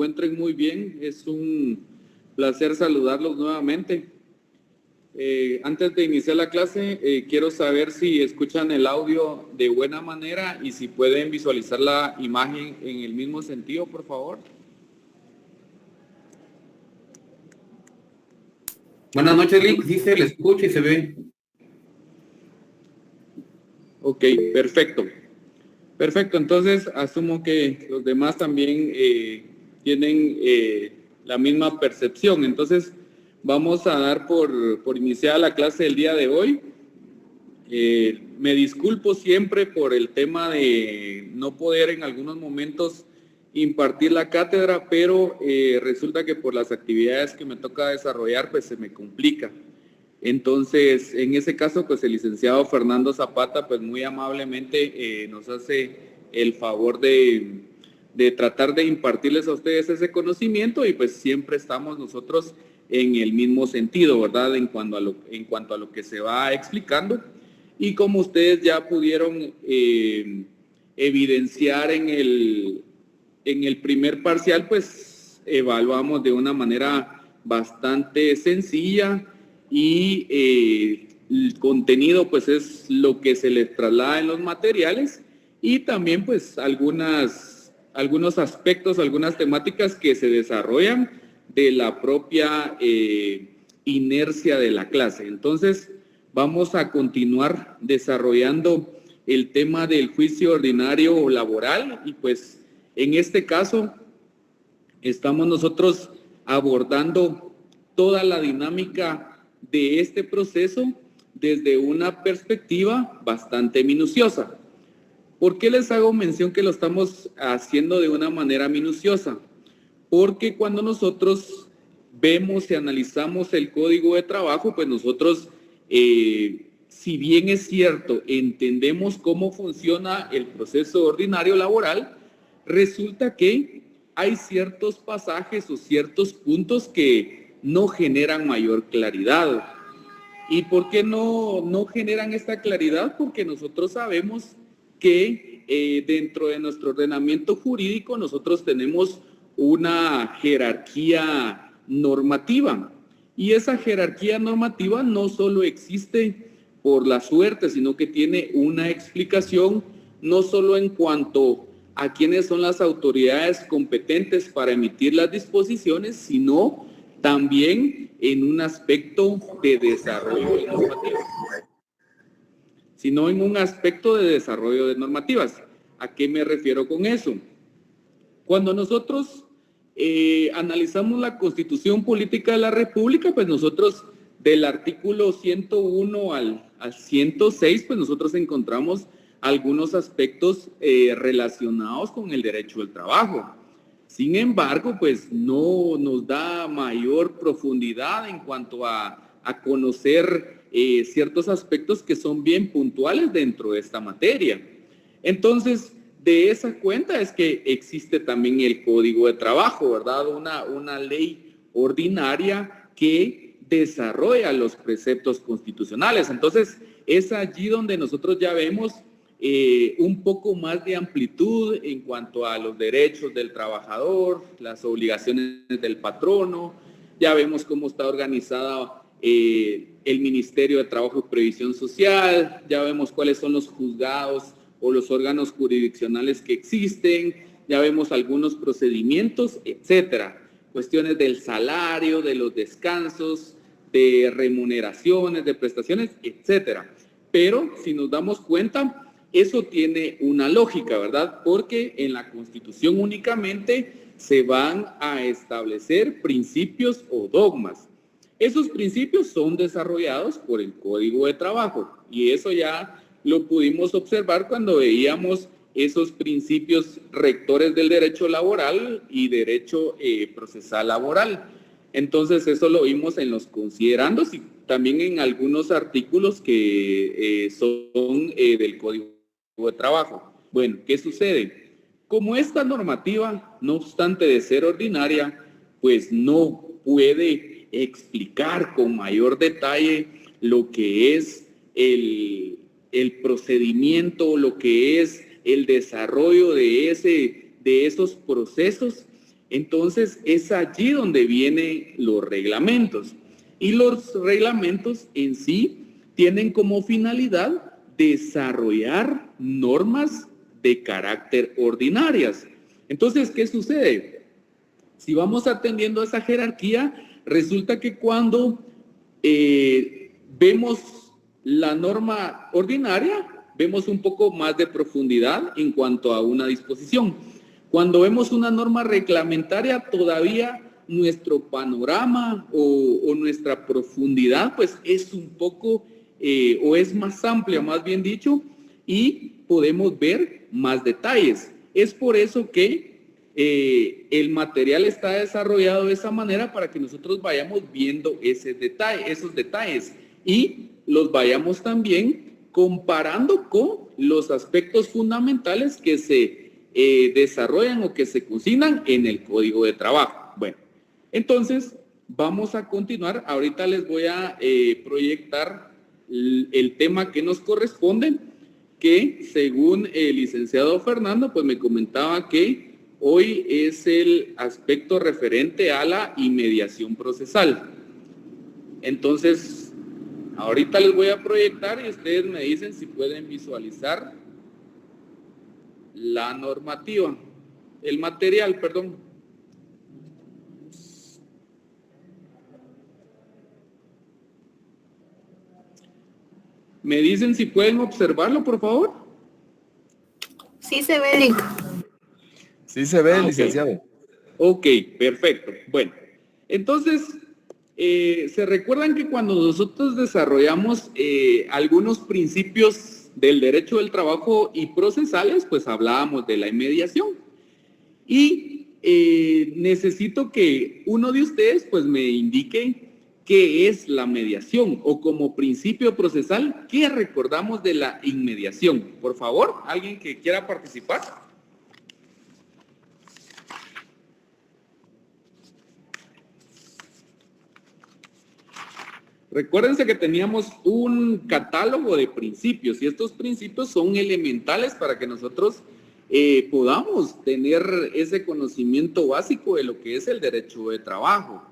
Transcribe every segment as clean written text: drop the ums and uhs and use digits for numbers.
encuentren muy bien. Es un placer saludarlos nuevamente. Antes de iniciar la clase, quiero saber si escuchan el audio de buena manera y si pueden visualizar la imagen en el mismo sentido, por favor. Buenas noches, Lick. Sí, se le escucha y se ve. Ok, perfecto. Perfecto, entonces asumo que los demás también tienen la misma percepción. Entonces, vamos a dar por iniciada la clase del día de hoy. Me disculpo siempre por el tema de no poder en algunos momentos impartir la cátedra, pero resulta que por las actividades que me toca desarrollar, pues se me complica. Entonces, en ese caso, pues el licenciado Fernando Zapata, pues muy amablemente nos hace el favor de tratar de impartirles a ustedes ese conocimiento y pues siempre estamos nosotros en el mismo sentido, ¿verdad? En cuanto a lo que se va explicando. Y como ustedes ya pudieron evidenciar en el primer parcial, pues evaluamos de una manera bastante sencilla y el contenido pues es lo que se les traslada en los materiales y también pues algunos aspectos, algunas temáticas que se desarrollan de la propia inercia de la clase. Entonces, vamos a continuar desarrollando el tema del juicio ordinario laboral y pues en este caso estamos nosotros abordando toda la dinámica de este proceso desde una perspectiva bastante minuciosa. ¿Por qué les hago mención que lo estamos haciendo de una manera minuciosa? Porque cuando nosotros vemos y analizamos el código de trabajo, pues nosotros, si bien es cierto, entendemos cómo funciona el proceso ordinario laboral, resulta que hay ciertos pasajes o ciertos puntos que no generan mayor claridad. ¿Y por qué no generan esta claridad? Porque nosotros sabemos que dentro de nuestro ordenamiento jurídico nosotros tenemos una jerarquía normativa. Y esa jerarquía normativa no solo existe por la suerte, sino que tiene una explicación no solo en cuanto a quiénes son las autoridades competentes para emitir las disposiciones, sino también en un aspecto de desarrollo de normativas. Sino en un aspecto de desarrollo de normativas. ¿A qué me refiero con eso? Cuando nosotros analizamos la Constitución Política de la República, pues nosotros del artículo 101 al 106, pues nosotros encontramos algunos aspectos relacionados con el derecho del trabajo. Sin embargo, pues no nos da mayor profundidad en cuanto a conocer ciertos aspectos que son bien puntuales dentro de esta materia. Entonces, de esa cuenta es que existe también el Código de Trabajo, ¿verdad? Una ley ordinaria que desarrolla los preceptos constitucionales. Entonces, es allí donde nosotros ya vemos un poco más de amplitud en cuanto a los derechos del trabajador, las obligaciones del patrono. Ya vemos cómo está organizada el Ministerio de Trabajo y Previsión Social, ya vemos cuáles son los juzgados o los órganos jurisdiccionales que existen, ya vemos algunos procedimientos, etcétera. Cuestiones del salario, de los descansos, de remuneraciones, de prestaciones, etcétera. Pero si nos damos cuenta, eso tiene una lógica, ¿verdad? Porque en la Constitución únicamente se van a establecer principios o dogmas. Esos principios son desarrollados por el Código de Trabajo y eso ya lo pudimos observar cuando veíamos esos principios rectores del derecho laboral y derecho procesal laboral. Entonces eso lo vimos en los considerandos y también en algunos artículos que son del Código de Trabajo. Bueno, ¿qué sucede? Como esta normativa, no obstante de ser ordinaria, pues no puede explicar con mayor detalle lo que es el procedimiento, lo que es el desarrollo de esos procesos, Entonces, es allí donde vienen los reglamentos. Y los reglamentos en sí tienen como finalidad desarrollar normas de carácter ordinarias. Entonces, ¿qué sucede? Si vamos atendiendo a esa jerarquía, resulta que cuando vemos la norma ordinaria, vemos un poco más de profundidad en cuanto a una disposición. Cuando vemos una norma reglamentaria, todavía nuestro panorama o nuestra profundidad, pues es un poco, o es más amplia, más bien dicho, y podemos ver más detalles. Es por eso que el material está desarrollado de esa manera para que nosotros vayamos viendo esos detalles y los vayamos también comparando con los aspectos fundamentales que se desarrollan o que se consignan en el Código de Trabajo. Bueno, entonces vamos a continuar. Ahorita les voy a proyectar el tema que nos corresponde, que según el licenciado Fernando, pues me comentaba que hoy es el aspecto referente a la inmediación procesal. Entonces, ahorita les voy a proyectar y ustedes me dicen si pueden visualizar la normativa, el material, perdón. ¿Me dicen si pueden observarlo, por favor? Sí se ve, Lic. Sí se ve, licenciado. Ok, perfecto. Bueno, entonces, ¿se recuerdan que cuando nosotros desarrollamos algunos principios del derecho del trabajo y procesales, pues hablábamos de la inmediación? Y necesito que uno de ustedes pues me indique qué es la mediación o como principio procesal, ¿qué recordamos de la inmediación? Por favor, ¿alguien que quiera participar? Recuérdense que teníamos un catálogo de principios y estos principios son elementales para que nosotros podamos tener ese conocimiento básico de lo que es el derecho de trabajo.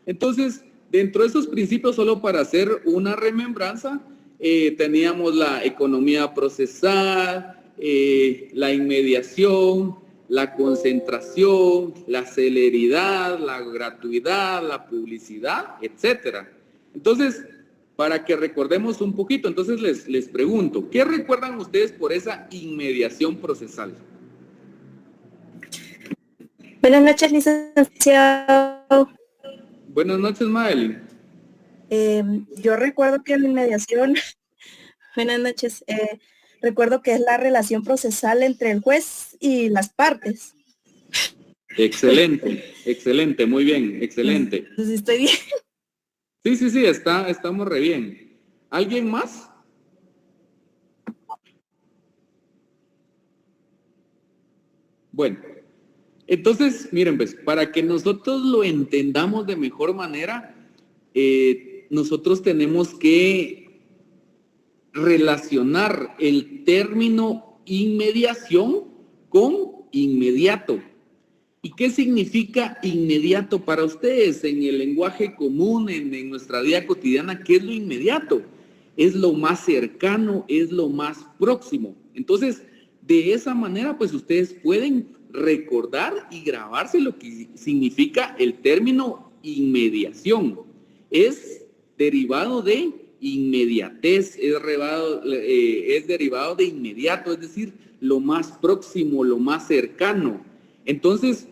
Entonces, dentro de esos principios, solo para hacer una remembranza, teníamos la economía procesal, la inmediación, la concentración, la celeridad, la gratuidad, la publicidad, etcétera. Entonces, para que recordemos un poquito, entonces les pregunto, ¿qué recuerdan ustedes por esa inmediación procesal? Buenas noches, licenciado. Buenas noches, Madeline. Yo recuerdo que la inmediación, buenas noches, recuerdo que es la relación procesal entre el juez y las partes. Excelente, excelente, muy bien, excelente. Pues estoy bien. Sí, estamos re bien. ¿Alguien más? Bueno, entonces, miren, pues, para que nosotros lo entendamos de mejor manera, nosotros tenemos que relacionar el término inmediación con inmediato. ¿Y qué significa inmediato para ustedes en el lenguaje común, en nuestra vida cotidiana? ¿Qué es lo inmediato? Es lo más cercano, es lo más próximo. Entonces, de esa manera, pues ustedes pueden recordar y grabarse lo que significa el término inmediación. Es derivado de inmediatez, es derivado de inmediato, es decir, lo más próximo, lo más cercano. Entonces,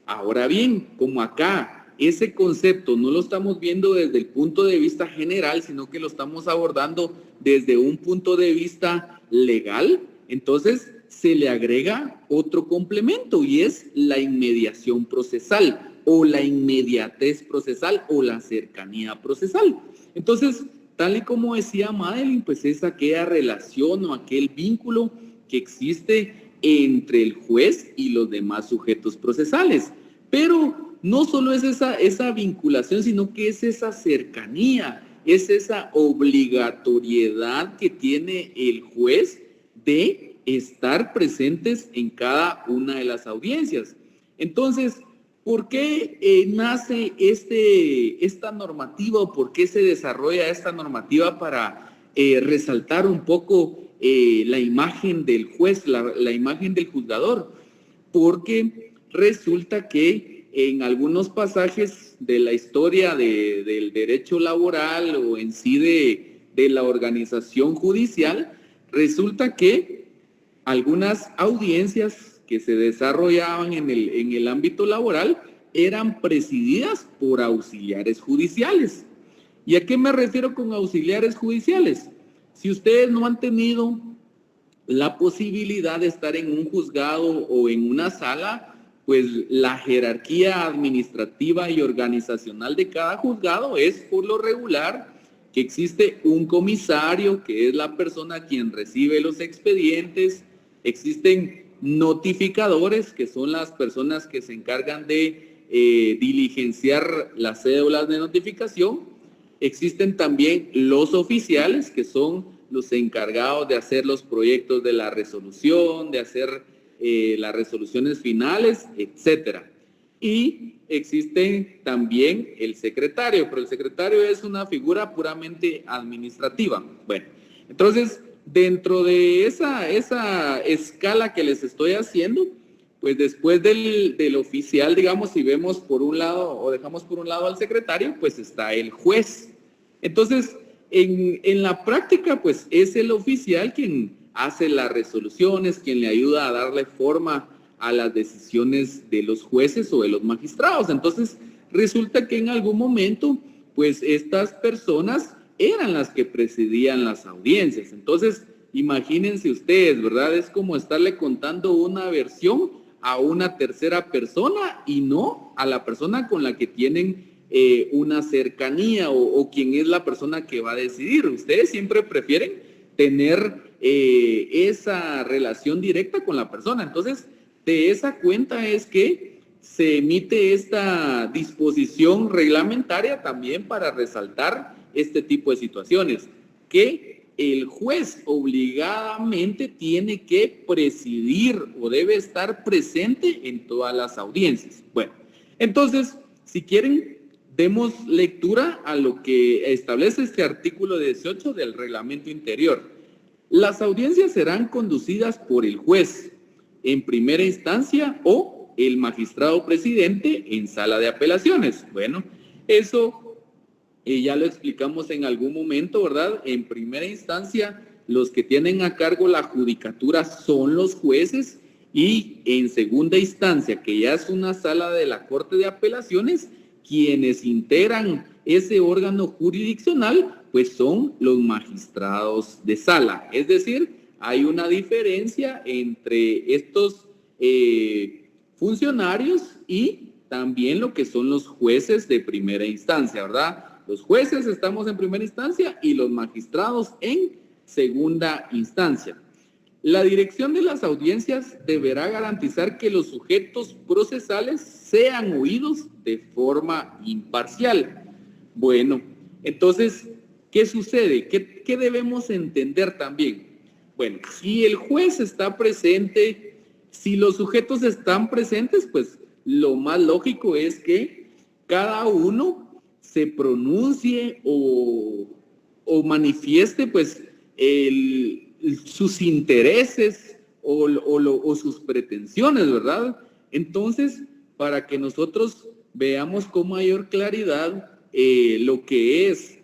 ahora bien, como acá ese concepto no lo estamos viendo desde el punto de vista general, sino que lo estamos abordando desde un punto de vista legal, entonces se le agrega otro complemento y es la inmediación procesal o la inmediatez procesal o la cercanía procesal. Entonces, tal y como decía Madeline, pues es aquella relación o aquel vínculo que existe entre el juez y los demás sujetos procesales. Pero no solo es esa vinculación, sino que es esa cercanía, es esa obligatoriedad que tiene el juez de estar presentes en cada una de las audiencias. Entonces, ¿Por qué nace esta normativa o por qué se desarrolla esta normativa para resaltar un poco la imagen del juez, la imagen del juzgador? Porque resulta que en algunos pasajes de la historia del derecho laboral o en sí de la organización judicial, resulta que algunas audiencias que se desarrollaban en el ámbito laboral eran presididas por auxiliares judiciales. ¿Y a qué me refiero con auxiliares judiciales? Si ustedes no han tenido la posibilidad de estar en un juzgado o en una sala, pues la jerarquía administrativa y organizacional de cada juzgado es por lo regular que existe un comisario, que es la persona quien recibe los expedientes, existen notificadores, que son las personas que se encargan de diligenciar las cédulas de notificación. Existen también los oficiales, que son los encargados de hacer los proyectos de la resolución, de hacer las resoluciones finales, etcétera. Y existe también el secretario, pero el secretario es una figura puramente administrativa. Bueno, entonces, dentro de esa escala que les estoy haciendo, pues después del oficial, digamos, si vemos por un lado o dejamos por un lado al secretario, pues está el juez. Entonces, en la práctica, pues es el oficial quien hace las resoluciones, quien le ayuda a darle forma a las decisiones de los jueces o de los magistrados. Entonces, resulta que en algún momento, pues estas personas eran las que presidían las audiencias. Entonces, imagínense ustedes, ¿verdad? Es como estarle contando una versión a una tercera persona y no a la persona con la que tienen una cercanía o quien es la persona que va a decidir. Ustedes siempre prefieren tener esa relación directa con la persona. Entonces, de esa cuenta es que se emite esta disposición reglamentaria también para resaltar este tipo de situaciones, que el juez obligadamente tiene que presidir o debe estar presente en todas las audiencias. Bueno, entonces, si quieren, demos lectura a lo que establece este artículo 18 del reglamento interior. Las audiencias serán conducidas por el juez en primera instancia o el magistrado presidente en sala de apelaciones. Bueno, eso ya lo explicamos en algún momento, ¿verdad? En primera instancia, los que tienen a cargo la judicatura son los jueces y en segunda instancia, que ya es una sala de la Corte de Apelaciones, quienes integran ese órgano jurisdiccional, pues son los magistrados de sala. Es decir, hay una diferencia entre estos funcionarios y también lo que son los jueces de primera instancia, ¿verdad? Los jueces estamos en primera instancia y los magistrados en segunda instancia. La dirección de las audiencias deberá garantizar que los sujetos procesales sean oídos de forma imparcial. Bueno, entonces, ¿qué sucede? ¿Qué debemos entender también? Bueno, si el juez está presente, si los sujetos están presentes, pues lo más lógico es que cada uno se pronuncie o manifieste pues sus intereses o sus pretensiones, ¿verdad? Entonces, para que nosotros veamos con mayor claridad lo que es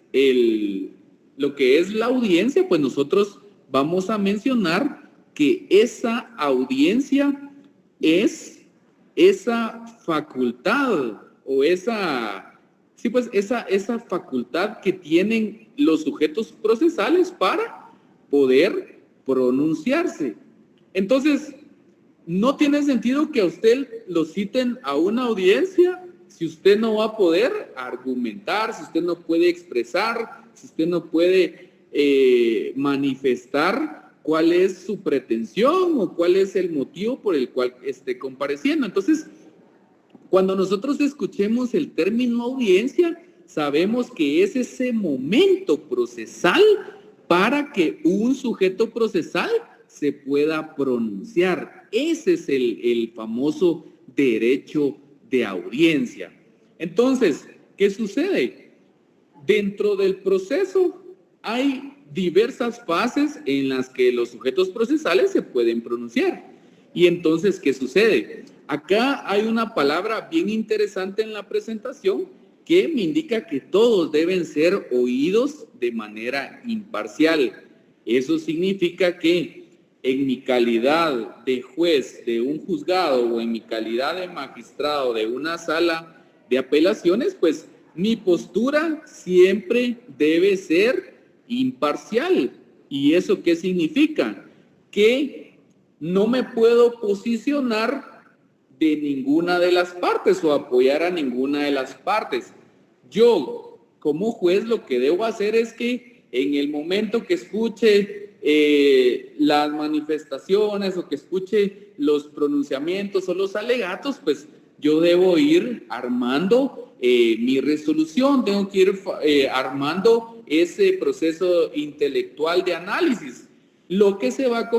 la audiencia, pues nosotros vamos a mencionar que esa audiencia es esa facultad o esa facultad que tienen los sujetos procesales para poder pronunciarse. Entonces, no tiene sentido que a usted lo citen a una audiencia si usted no va a poder argumentar, si usted no puede expresar, si usted no puede manifestar cuál es su pretensión o cuál es el motivo por el cual esté compareciendo. Entonces, cuando nosotros escuchemos el término audiencia, sabemos que es ese momento procesal para que un sujeto procesal se pueda pronunciar. Ese es el famoso derecho de audiencia. Entonces, ¿qué sucede? Dentro del proceso hay diversas fases en las que los sujetos procesales se pueden pronunciar. Y entonces, ¿qué sucede? Acá hay una palabra bien interesante en la presentación que me indica que todos deben ser oídos de manera imparcial. Eso significa que en mi calidad de juez de un juzgado o en mi calidad de magistrado de una sala de apelaciones, pues mi postura siempre debe ser imparcial. ¿Y eso qué significa? Que no me puedo posicionar de ninguna de las partes o apoyar a ninguna de las partes. Yo, como juez, lo que debo hacer es que en el momento que escuche las manifestaciones o que escuche los pronunciamientos o los alegatos, pues yo debo ir armando mi resolución, tengo que ir armando ese proceso intelectual de análisis, lo que se va a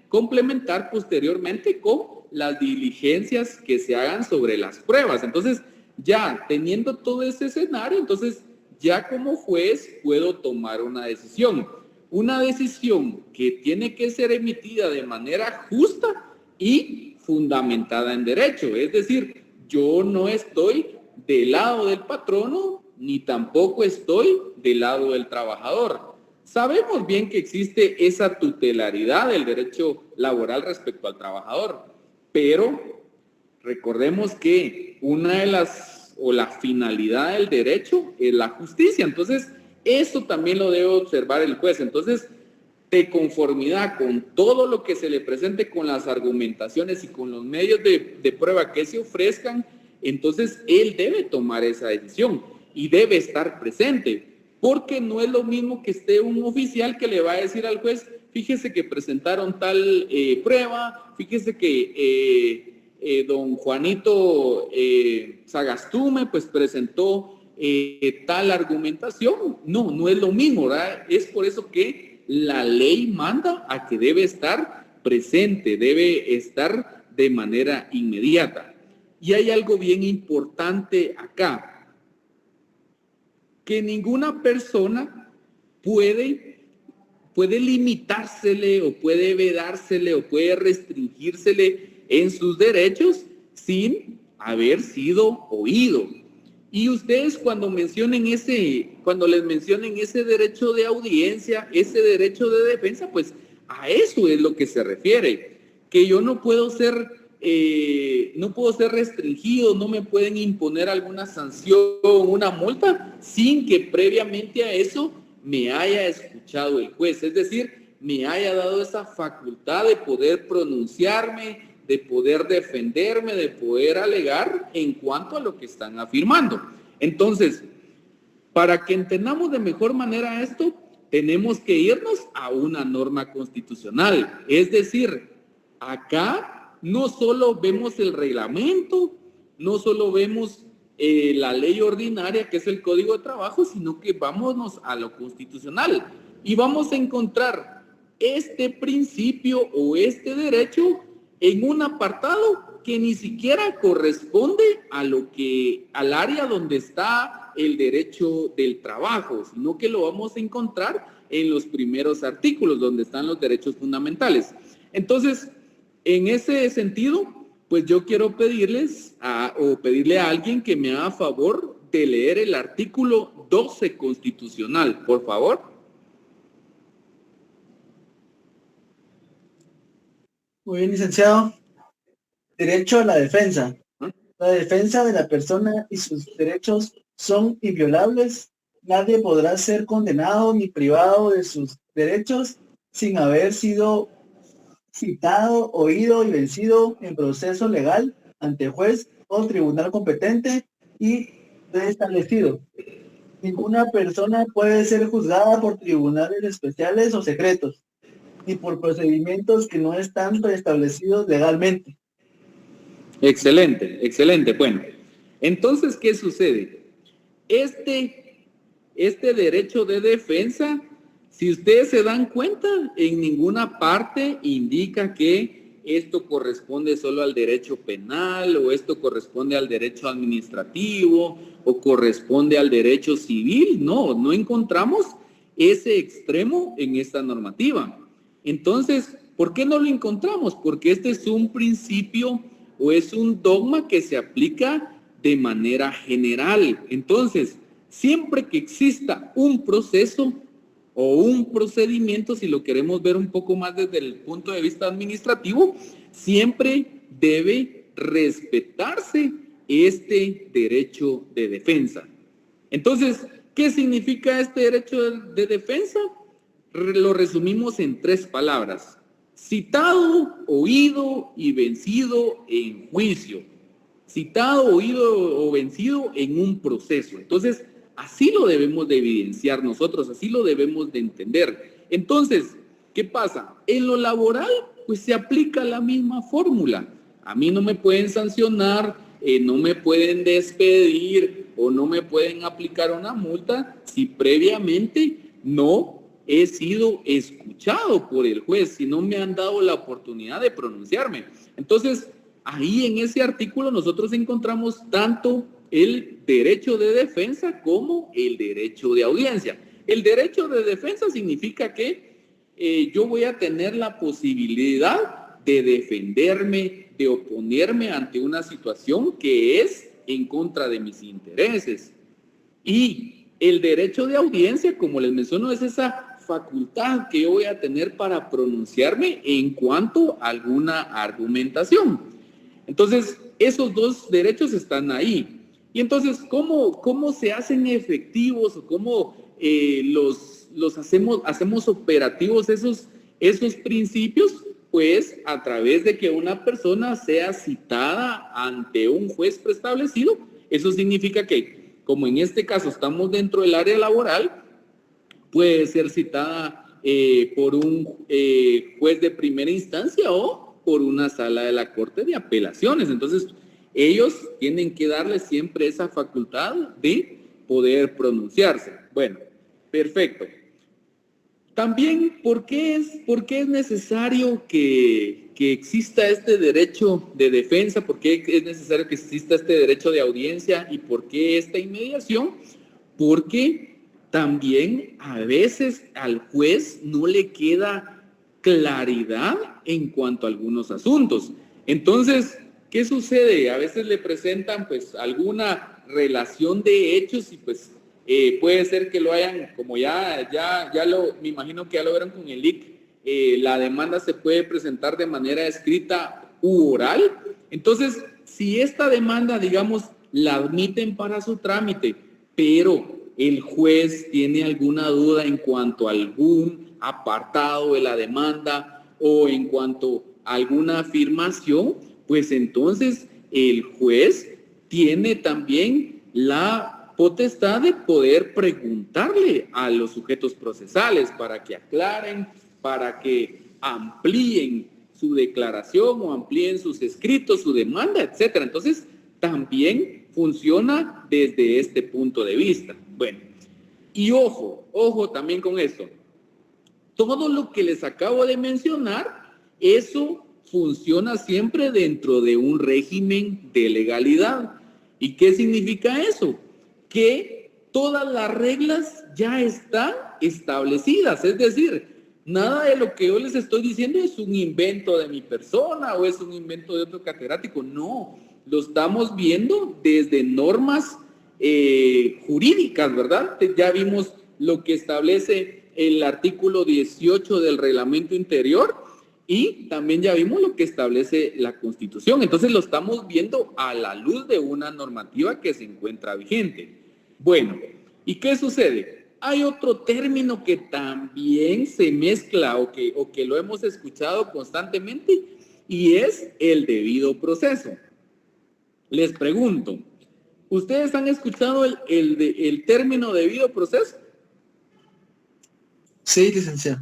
complementar posteriormente con las diligencias que se hagan sobre las pruebas. Entonces, ya teniendo todo ese escenario, entonces ya como juez puedo tomar una decisión que tiene que ser emitida de manera justa y fundamentada en derecho. Es decir, yo no estoy del lado del patrono ni tampoco estoy del lado del trabajador. Sabemos bien que existe esa tutelaridad del derecho laboral respecto al trabajador, pero recordemos que una de la finalidad del derecho es la justicia. Entonces, eso también lo debe observar el juez. Entonces, de conformidad con todo lo que se le presente, con las argumentaciones y con los medios de prueba que se ofrezcan, entonces él debe tomar esa decisión y debe estar presente, porque no es lo mismo que esté un oficial que le va a decir al juez, fíjese que presentaron tal prueba, fíjese que don Juanito Sagastume pues presentó tal argumentación. No es lo mismo, ¿verdad? Es por eso que la ley manda a que debe estar presente, debe estar de manera inmediata. Y hay algo bien importante acá, que ninguna persona puede limitársele o puede vedársele o puede restringírsele en sus derechos sin haber sido oído. Y ustedes cuando les mencionen ese derecho de audiencia, ese derecho de defensa, pues a eso es lo que se refiere, que yo no puedo ser restringido, no me pueden imponer alguna sanción, una multa, sin que previamente a eso me haya escuchado el juez, es decir, me haya dado esa facultad de poder pronunciarme, de poder defenderme, de poder alegar en cuanto a lo que están afirmando. Entonces, para que entendamos de mejor manera esto, tenemos que irnos a una norma constitucional, es decir, acá no solo vemos el reglamento, no solo vemos la ley ordinaria, que es el Código de Trabajo, sino que vámonos a lo constitucional y vamos a encontrar este principio o este derecho en un apartado que ni siquiera corresponde al área donde está el derecho del trabajo, sino que lo vamos a encontrar en los primeros artículos donde están los derechos fundamentales. Entonces, en ese sentido, pues yo quiero pedirle a alguien que me haga favor de leer el artículo 12 constitucional, por favor. Muy bien, licenciado. Derecho a la defensa. La defensa de la persona y sus derechos son inviolables. Nadie podrá ser condenado ni privado de sus derechos sin haber sido citado, oído y vencido en proceso legal ante juez o tribunal competente y establecido. Ninguna persona puede ser juzgada por tribunales especiales o secretos, ni por procedimientos que no están preestablecidos legalmente. Excelente, excelente. Bueno, entonces, ¿qué sucede? Este derecho de defensa, si ustedes se dan cuenta, en ninguna parte indica que esto corresponde solo al derecho penal, o esto corresponde al derecho administrativo, o corresponde al derecho civil. No, no encontramos ese extremo en esta normativa. Entonces, ¿por qué no lo encontramos? Porque este es un principio o es un dogma que se aplica de manera general. Entonces, siempre que exista un proceso o un procedimiento, si lo queremos ver un poco más desde el punto de vista administrativo, siempre debe respetarse este derecho de defensa. Entonces, ¿qué significa este derecho de defensa? Lo resumimos en 3 palabras: citado, oído y vencido en juicio. Citado, oído o vencido en un proceso. Entonces, así lo debemos de evidenciar nosotros, así lo debemos de entender. Entonces, ¿qué pasa? En lo laboral, pues se aplica la misma fórmula. A mí no me pueden sancionar, no me pueden despedir o no me pueden aplicar una multa si previamente no he sido escuchado por el juez, si no me han dado la oportunidad de pronunciarme. Entonces, ahí en ese artículo nosotros encontramos tanto el derecho de defensa como el derecho de audiencia. El derecho de defensa significa que yo voy a tener la posibilidad de defenderme, de oponerme ante una situación que es en contra de mis intereses. Y el derecho de audiencia, como les menciono, es esa facultad que yo voy a tener para pronunciarme en cuanto a alguna argumentación. Entonces, esos 2 derechos están ahí. Y entonces, ¿cómo se hacen efectivos o cómo los hacemos operativos esos principios? Pues a través de que una persona sea citada ante un juez preestablecido. Eso significa que, como en este caso estamos dentro del área laboral, puede ser citada por un juez de primera instancia o por una sala de la Corte de Apelaciones. Entonces, ellos tienen que darle siempre esa facultad de poder pronunciarse. Bueno, perfecto. También, ¿por qué es necesario que exista este derecho de defensa? ¿Por qué es necesario que exista este derecho de audiencia? ¿Y por qué esta inmediación? Porque también a veces al juez no le queda claridad en cuanto a algunos asuntos. Entonces, ¿qué sucede? A veces le presentan pues alguna relación de hechos y pues puede ser que lo hayan, como me imagino que ya lo vieron con el LIC, la demanda se puede presentar de manera escrita u oral. Entonces, si esta demanda, digamos, la admiten para su trámite, pero el juez tiene alguna duda en cuanto a algún apartado de la demanda o en cuanto a alguna afirmación, pues entonces el juez tiene también la potestad de poder preguntarle a los sujetos procesales para que aclaren, para que amplíen su declaración o amplíen sus escritos, su demanda, etcétera. Entonces, también funciona desde este punto de vista. Bueno, y ojo también con esto. Todo lo que les acabo de mencionar, eso funciona siempre dentro de un régimen de legalidad. ¿Y qué significa eso? Que todas las reglas ya están establecidas, es decir, nada de lo que yo les estoy diciendo es un invento de mi persona o es un invento de otro catedrático, no, lo estamos viendo desde normas jurídicas, ¿verdad? Ya vimos lo que establece el artículo 18 del reglamento interior y también ya vimos lo que establece la Constitución. Entonces lo estamos viendo a la luz de una normativa que se encuentra vigente. Bueno, ¿y qué sucede? Hay otro término que también se mezcla o que lo hemos escuchado constantemente y es el debido proceso. Les pregunto, ¿ustedes han escuchado el término debido proceso? Sí, licenciado.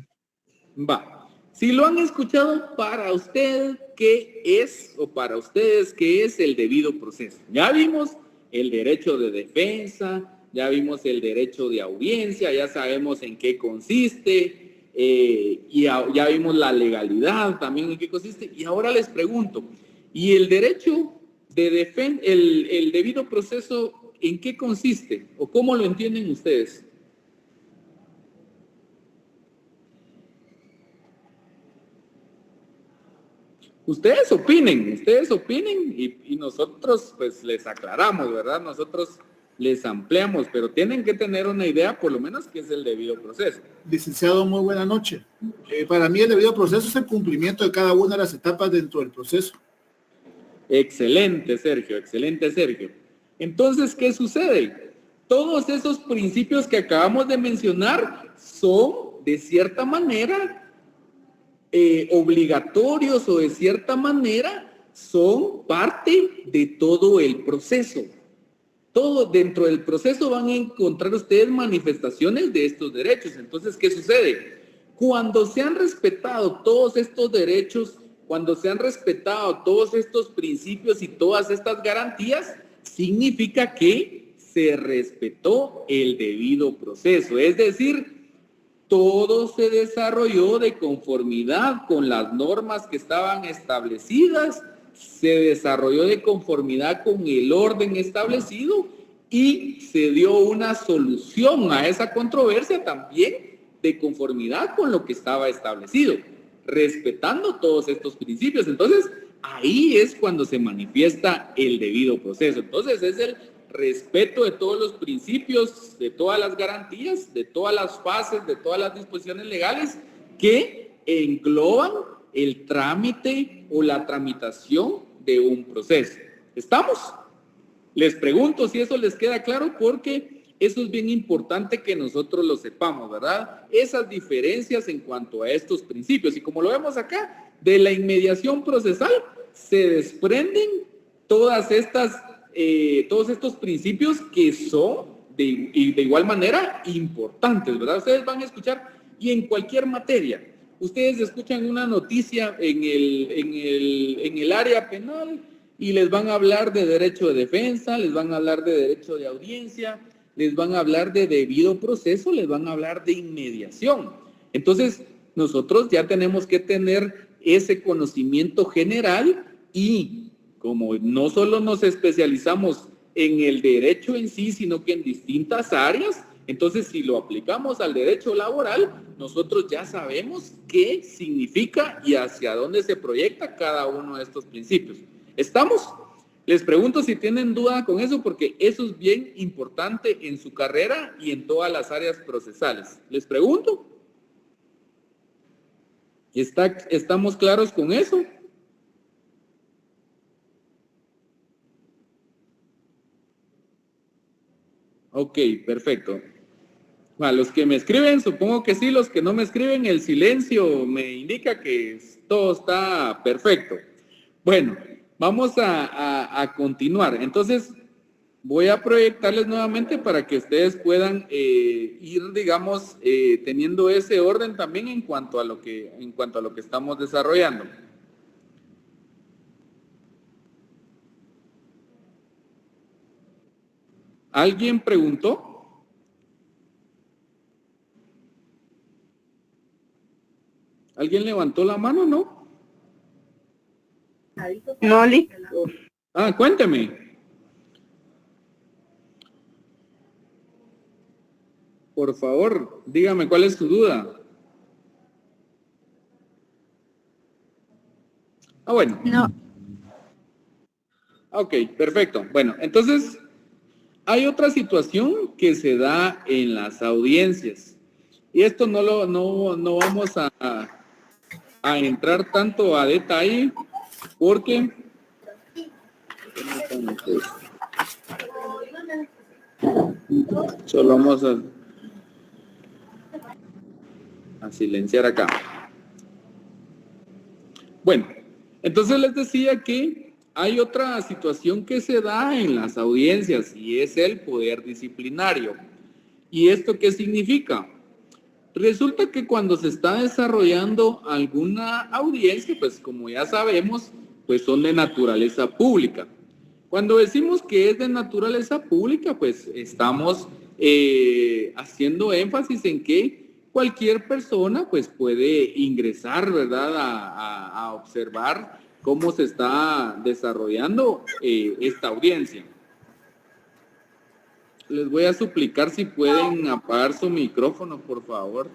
Va. Si lo han escuchado, para usted, ¿qué es o para ustedes qué es el debido proceso? Ya vimos el derecho de defensa, ya vimos el derecho de audiencia, ya sabemos en qué consiste, ya vimos la legalidad también en qué consiste, y ahora les pregunto, ¿y el derecho de defensa, el debido proceso, en qué consiste? ¿O cómo lo entienden ustedes? Ustedes opinen y nosotros pues les aclaramos, ¿verdad? Nosotros les ampliamos, pero tienen que tener una idea por lo menos qué es el debido proceso. Licenciado, muy buena noche. Para mí el debido proceso es el cumplimiento de cada una de las etapas dentro del proceso. Excelente, Sergio, excelente, Sergio. Entonces, ¿qué sucede? Todos esos principios que acabamos de mencionar son, de cierta manera, obligatorios o de cierta manera son parte de todo el proceso. Todo dentro del proceso van a encontrar ustedes manifestaciones de estos derechos. Entonces, ¿qué sucede? Cuando se han respetado todos estos derechos, cuando se han respetado todos estos principios y todas estas garantías, significa que se respetó el debido proceso. Es decir, todo se desarrolló de conformidad con las normas que estaban establecidas, se desarrolló de conformidad con el orden establecido y se dio una solución a esa controversia también de conformidad con lo que estaba establecido, respetando todos estos principios. Entonces, ahí es cuando se manifiesta el debido proceso. Entonces, es el respeto de todos los principios, de todas las garantías, de todas las fases, de todas las disposiciones legales que engloban el trámite o la tramitación de un proceso. ¿Estamos? Les pregunto si eso les queda claro, porque eso es bien importante que nosotros lo sepamos, ¿verdad? Esas diferencias en cuanto a estos principios. Y como lo vemos acá, de la inmediación procesal se desprenden todos estos principios que son de igual manera importantes, ¿verdad? Ustedes van a escuchar, y en cualquier materia, ustedes escuchan una noticia en el área penal y les van a hablar de derecho de defensa, les van a hablar de derecho de audiencia, les van a hablar de debido proceso, les van a hablar de inmediación. Entonces, nosotros ya tenemos que tener ese conocimiento general, y como no solo nos especializamos en el derecho en sí, sino que en distintas áreas, entonces si lo aplicamos al derecho laboral, nosotros ya sabemos qué significa y hacia dónde se proyecta cada uno de estos principios. ¿Estamos? Les pregunto si tienen duda con eso, porque eso es bien importante en su carrera y en todas las áreas procesales. Les pregunto. ¿Estamos claros con eso? Ok, perfecto. A los que me escriben, supongo que sí. Los que no me escriben, el silencio me indica que todo está perfecto. Bueno, vamos a continuar. Entonces, voy a proyectarles nuevamente para que ustedes puedan ir, digamos, teniendo ese orden también en cuanto a lo que estamos desarrollando. ¿Alguien preguntó? ¿Alguien levantó la mano, no? No, Lic. Ah, cuénteme. Por favor, dígame cuál es tu duda. Ah, bueno. No. Ok, perfecto. Bueno, entonces hay otra situación que se da en las audiencias. Y esto no vamos a entrar tanto a detalle, porque solo vamos a silenciar acá. Bueno, entonces les decía que hay otra situación que se da en las audiencias, y es el poder disciplinario. ¿Y esto qué significa? Resulta que cuando se está desarrollando alguna audiencia, pues como ya sabemos, pues son de naturaleza pública. Cuando decimos que es de naturaleza pública, pues estamos haciendo énfasis en que cualquier persona pues puede ingresar, ¿verdad?, a observar cómo se está desarrollando esta audiencia. Les voy a suplicar si pueden apagar su micrófono, por favor.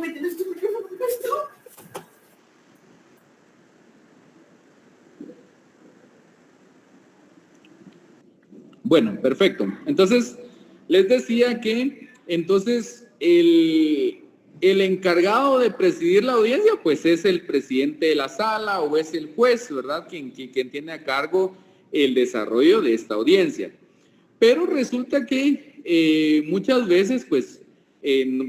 ¿Tienes tu micrófono puesto? Bueno, perfecto. Entonces, les decía que entonces el encargado de presidir la audiencia, pues es el presidente de la sala o es el juez, ¿verdad?, quien tiene a cargo el desarrollo de esta audiencia. Pero resulta que muchas veces, pues,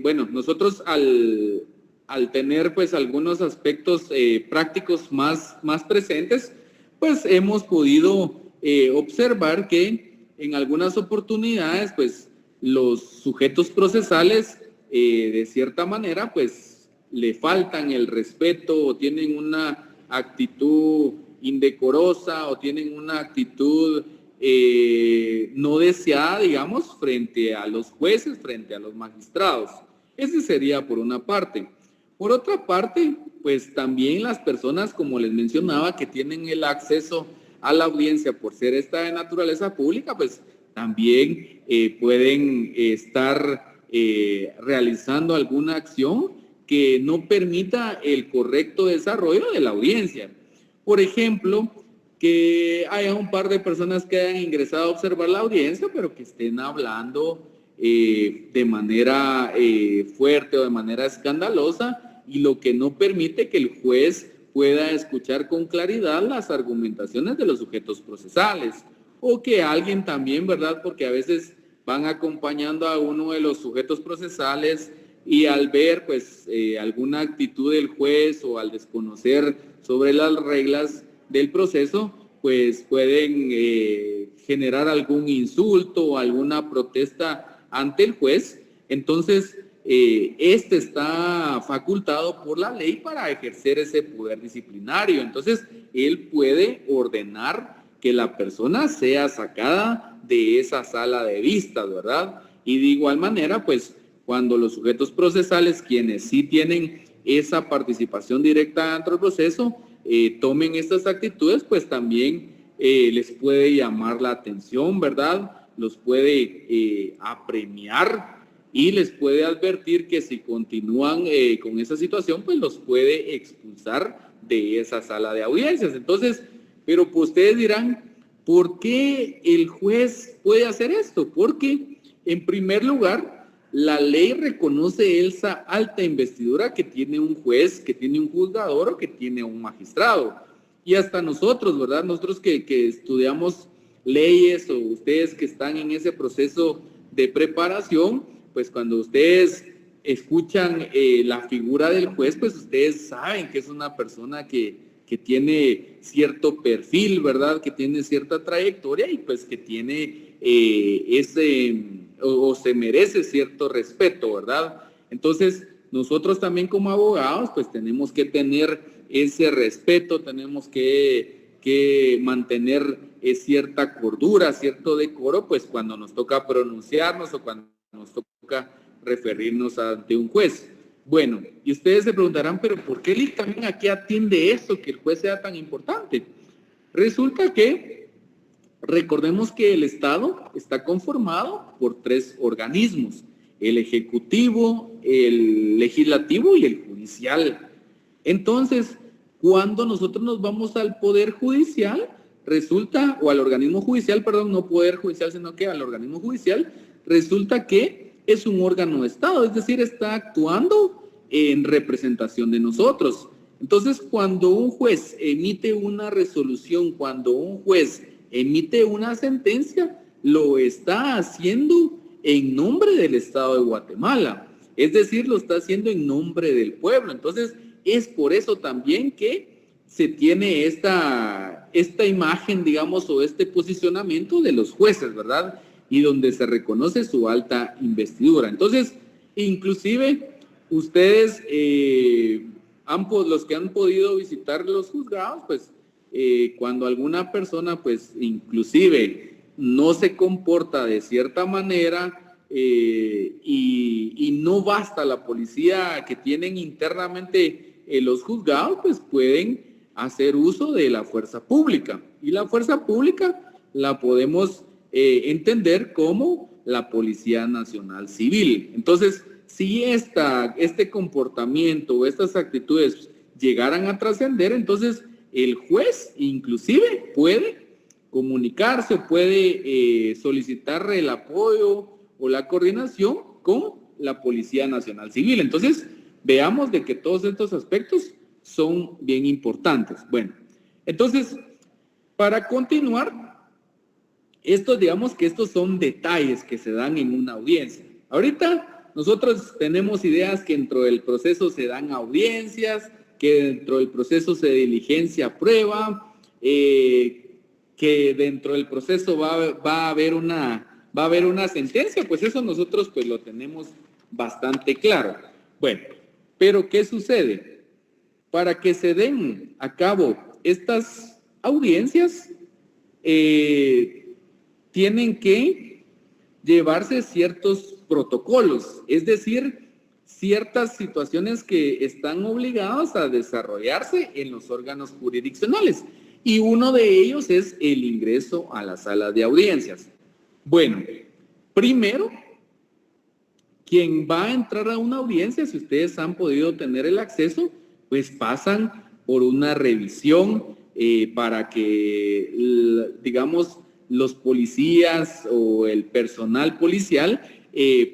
bueno, nosotros al tener pues algunos aspectos prácticos más presentes, pues hemos podido observar que en algunas oportunidades, pues, los sujetos procesales, de cierta manera, pues, le faltan el respeto o tienen una actitud indecorosa o tienen una actitud no deseada, digamos, frente a los jueces, frente a los magistrados. Ese sería por una parte. Por otra parte, pues también las personas, como les mencionaba, que tienen el acceso a la audiencia por ser esta de naturaleza pública, pues también pueden estar realizando alguna acción que no permita el correcto desarrollo de la audiencia. Por ejemplo, que haya un par de personas que hayan ingresado a observar la audiencia, pero que estén hablando de manera fuerte o de manera escandalosa, y lo que no permite que el juez pueda escuchar con claridad las argumentaciones de los sujetos procesales. O que alguien también, ¿verdad?, porque a veces van acompañando a uno de los sujetos procesales y al ver pues alguna actitud del juez o al desconocer sobre las reglas del proceso, pues pueden generar algún insulto o alguna protesta ante el juez. Entonces, este está facultado por la ley para ejercer ese poder disciplinario. Entonces, él puede ordenar que la persona sea sacada de esa sala de vistas, ¿verdad? Y de igual manera, pues, cuando los sujetos procesales, quienes sí tienen esa participación directa dentro del proceso, tomen estas actitudes, pues también les puede llamar la atención, ¿verdad? Los puede apremiar y les puede advertir que si continúan con esa situación, pues los puede expulsar de esa sala de audiencias. Entonces, pero pues ustedes dirán, ¿por qué el juez puede hacer esto? Porque, en primer lugar, la ley reconoce esa alta investidura que tiene un juez, que tiene un juzgador o que tiene un magistrado. Y hasta nosotros, ¿verdad? Nosotros que estudiamos leyes o ustedes que están en ese proceso de preparación, pues cuando ustedes escuchan la figura del juez, pues ustedes saben que es una persona que tiene cierto perfil, ¿verdad? Que tiene cierta trayectoria y pues que tiene o se merece cierto respeto, ¿verdad? Entonces, nosotros también como abogados, pues tenemos que tener ese respeto, tenemos que mantener cierta cordura, cierto decoro, pues cuando nos toca pronunciarnos o cuando nos toca referirnos ante un juez. Bueno, y ustedes se preguntarán, pero ¿por qué el también aquí atiende eso, que el juez sea tan importante? Resulta que, recordemos que el Estado está conformado por 3 organismos, el Ejecutivo, el Legislativo y el Judicial. Entonces, cuando nosotros nos vamos al Poder Judicial, resulta, o al organismo judicial, perdón, no Poder Judicial, sino que al organismo judicial, resulta que es un órgano de Estado, es decir, está actuando en representación de nosotros. Entonces, cuando un juez emite una resolución, cuando un juez emite una sentencia, lo está haciendo en nombre del Estado de Guatemala, es decir, lo está haciendo en nombre del pueblo. Entonces, es por eso también que se tiene esta imagen, digamos, o este posicionamiento de los jueces, ¿verdad?, y donde se reconoce su alta investidura. Entonces, inclusive, ustedes, los que han podido visitar los juzgados, pues, cuando alguna persona, pues, inclusive, no se comporta de cierta manera, y no basta la policía que tienen internamente los juzgados, pues pueden hacer uso de la fuerza pública. Y la fuerza pública la podemos entender como la Policía Nacional Civil. Entonces, si este comportamiento o estas actitudes llegaran a trascender, entonces el juez inclusive puede comunicarse, puede solicitar el apoyo o la coordinación con la Policía Nacional Civil. Entonces, veamos de que todos estos aspectos son bien importantes. Bueno, entonces, para continuar, digamos que estos son detalles que se dan en una audiencia. Ahorita nosotros tenemos ideas que dentro del proceso se dan audiencias, que dentro del proceso se diligencia prueba, que dentro del proceso va a haber una sentencia, pues eso nosotros pues lo tenemos bastante claro. Bueno, pero ¿qué sucede? Para que se den a cabo estas audiencias, tienen que llevarse ciertos protocolos, es decir, ciertas situaciones que están obligadas a desarrollarse en los órganos jurisdiccionales. Y uno de ellos es el ingreso a la sala de audiencias. Bueno, primero, quien va a entrar a una audiencia, si ustedes han podido tener el acceso, pues pasan por una revisión para que, digamos, los policías o el personal policial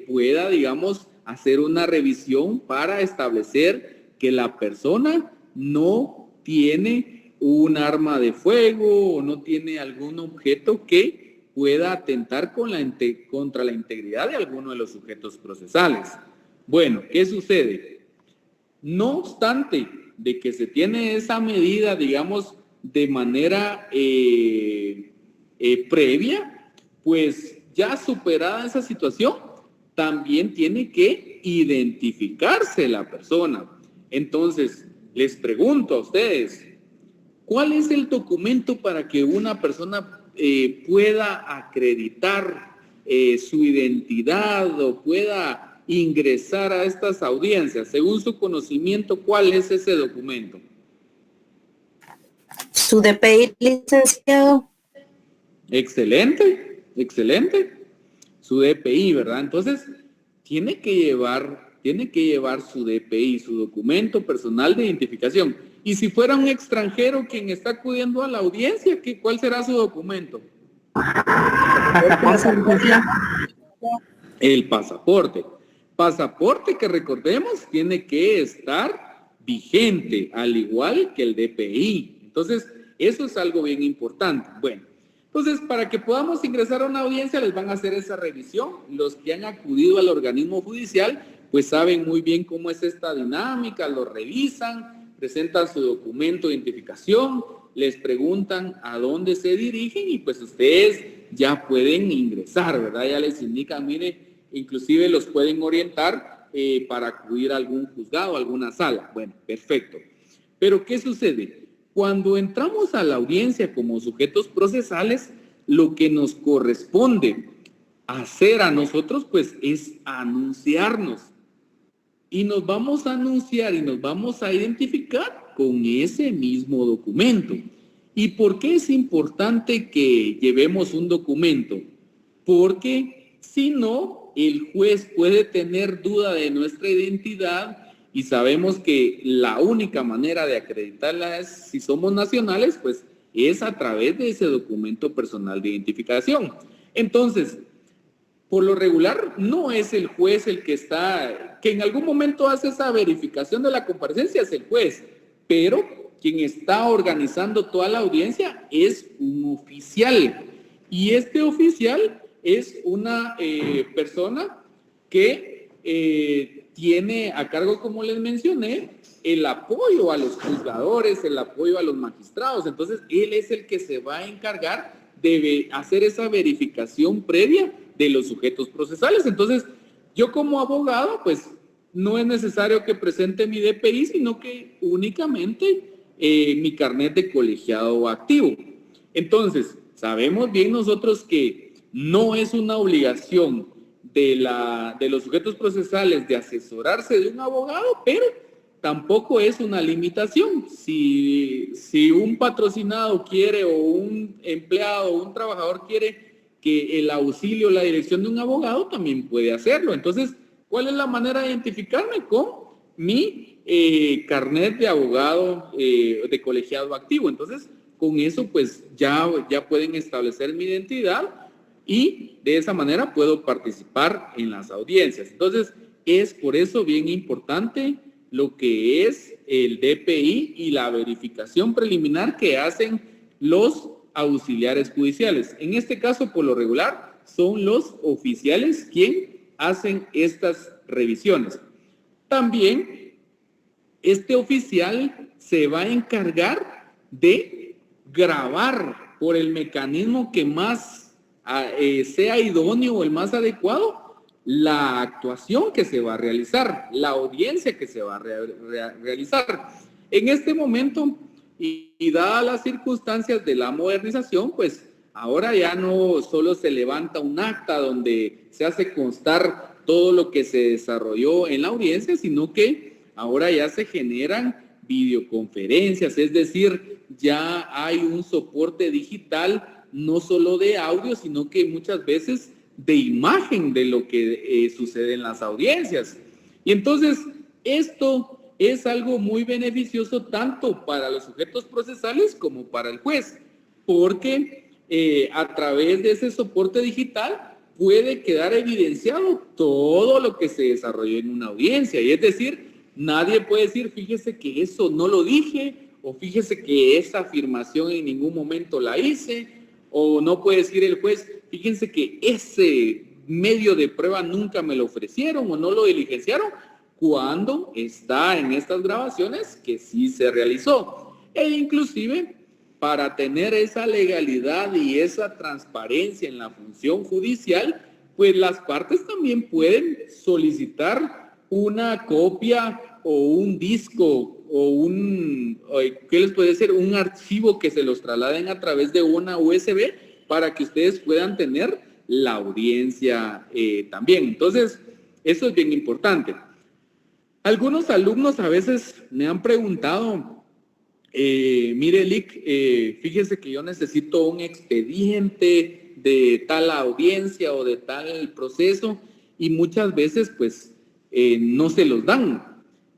pueda, digamos, hacer una revisión para establecer que la persona no tiene un arma de fuego o no tiene algún objeto que pueda atentar contra la integridad de alguno de los sujetos procesales. Bueno, ¿qué sucede? No obstante de que se tiene esa medida, digamos, de manera previa, pues ya superada esa situación, también tiene que identificarse la persona. Entonces, les pregunto a ustedes, ¿cuál es el documento para que una persona pueda acreditar su identidad o pueda ingresar a estas audiencias? Según su conocimiento, ¿cuál es ese documento? Su DPI, licenciado. Excelente, excelente. Su DPI, ¿verdad? Entonces, tiene que llevar su DPI, su documento personal de identificación. Y si fuera un extranjero quien está acudiendo a la audiencia, ¿cuál será su documento? El pasaporte. Pasaporte que recordemos tiene que estar vigente, al igual que el DPI. Entonces, eso es algo bien importante. Bueno, entonces, para que podamos ingresar a una audiencia, les van a hacer esa revisión. Los que han acudido al organismo judicial, pues saben muy bien cómo es esta dinámica, lo revisan, presentan su documento de identificación, les preguntan a dónde se dirigen y pues ustedes ya pueden ingresar, ¿verdad? Ya les indican, mire, inclusive los pueden orientar para acudir a algún juzgado, a alguna sala. Bueno, perfecto. Pero ¿qué sucede? Cuando entramos a la audiencia como sujetos procesales, lo que nos corresponde hacer a nosotros, pues, es anunciarnos. Y nos vamos a anunciar y nos vamos a identificar con ese mismo documento. ¿Y por qué es importante que llevemos un documento? Porque si no, el juez puede tener duda de nuestra identidad y sabemos que la única manera de acreditarla es, si somos nacionales, pues es a través de ese documento personal de identificación. Entonces, por lo regular, no es el juez el que en algún momento hace esa verificación de la comparecencia, es el juez, pero quien está organizando toda la audiencia es un oficial. Y este oficial es una persona que tiene a cargo, como les mencioné, el apoyo a los juzgadores, el apoyo a los magistrados. Entonces, él es el que se va a encargar de hacer esa verificación previa de los sujetos procesales. Entonces, yo como abogado, pues, no es necesario que presente mi DPI, sino que únicamente mi carnet de colegiado activo. Entonces, sabemos bien nosotros que no es una obligación de los sujetos procesales de asesorarse de un abogado, pero tampoco es una limitación. Si un patrocinado quiere o un empleado o un trabajador quiere que el auxilio o la dirección de un abogado, también puede hacerlo. Entonces, ¿cuál es la manera de identificarme? Con mi carnet de abogado de colegiado activo. Entonces, con eso pues ya pueden establecer mi identidad y de esa manera puedo participar en las audiencias. Entonces, es por eso bien importante lo que es el DPI y la verificación preliminar que hacen los auxiliares judiciales. En este caso, por lo regular, son los oficiales quienes hacen estas revisiones. También, este oficial se va a encargar de grabar por el mecanismo que más sea idóneo o el más adecuado la actuación que se va a realizar, la audiencia que se va a realizar. En este momento, y dadas las circunstancias de la modernización, pues ahora ya no solo se levanta un acta donde se hace constar todo lo que se desarrolló en la audiencia, sino que ahora ya se generan videoconferencias, es decir, ya hay un soporte digital, no solo de audio, sino que muchas veces de imagen de lo que sucede en las audiencias. Y entonces, esto es algo muy beneficioso tanto para los sujetos procesales como para el juez, porque a través de ese soporte digital puede quedar evidenciado todo lo que se desarrolló en una audiencia. Y es decir, nadie puede decir, fíjese que eso no lo dije, o fíjese que esa afirmación en ningún momento la hice, o no puede decir el juez, fíjense que ese medio de prueba nunca me lo ofrecieron o no lo diligenciaron, cuando está en estas grabaciones que sí se realizó. E inclusive, para tener esa legalidad y esa transparencia en la función judicial, pues las partes también pueden solicitar una copia o un disco o ¿qué les puede ser? Un archivo que se los trasladen a través de una USB para que ustedes puedan tener la audiencia también. Entonces, eso es bien importante. Algunos alumnos a veces me han preguntado, mire, Lic, fíjese que yo necesito un expediente de tal audiencia o de tal proceso, y muchas veces pues no se los dan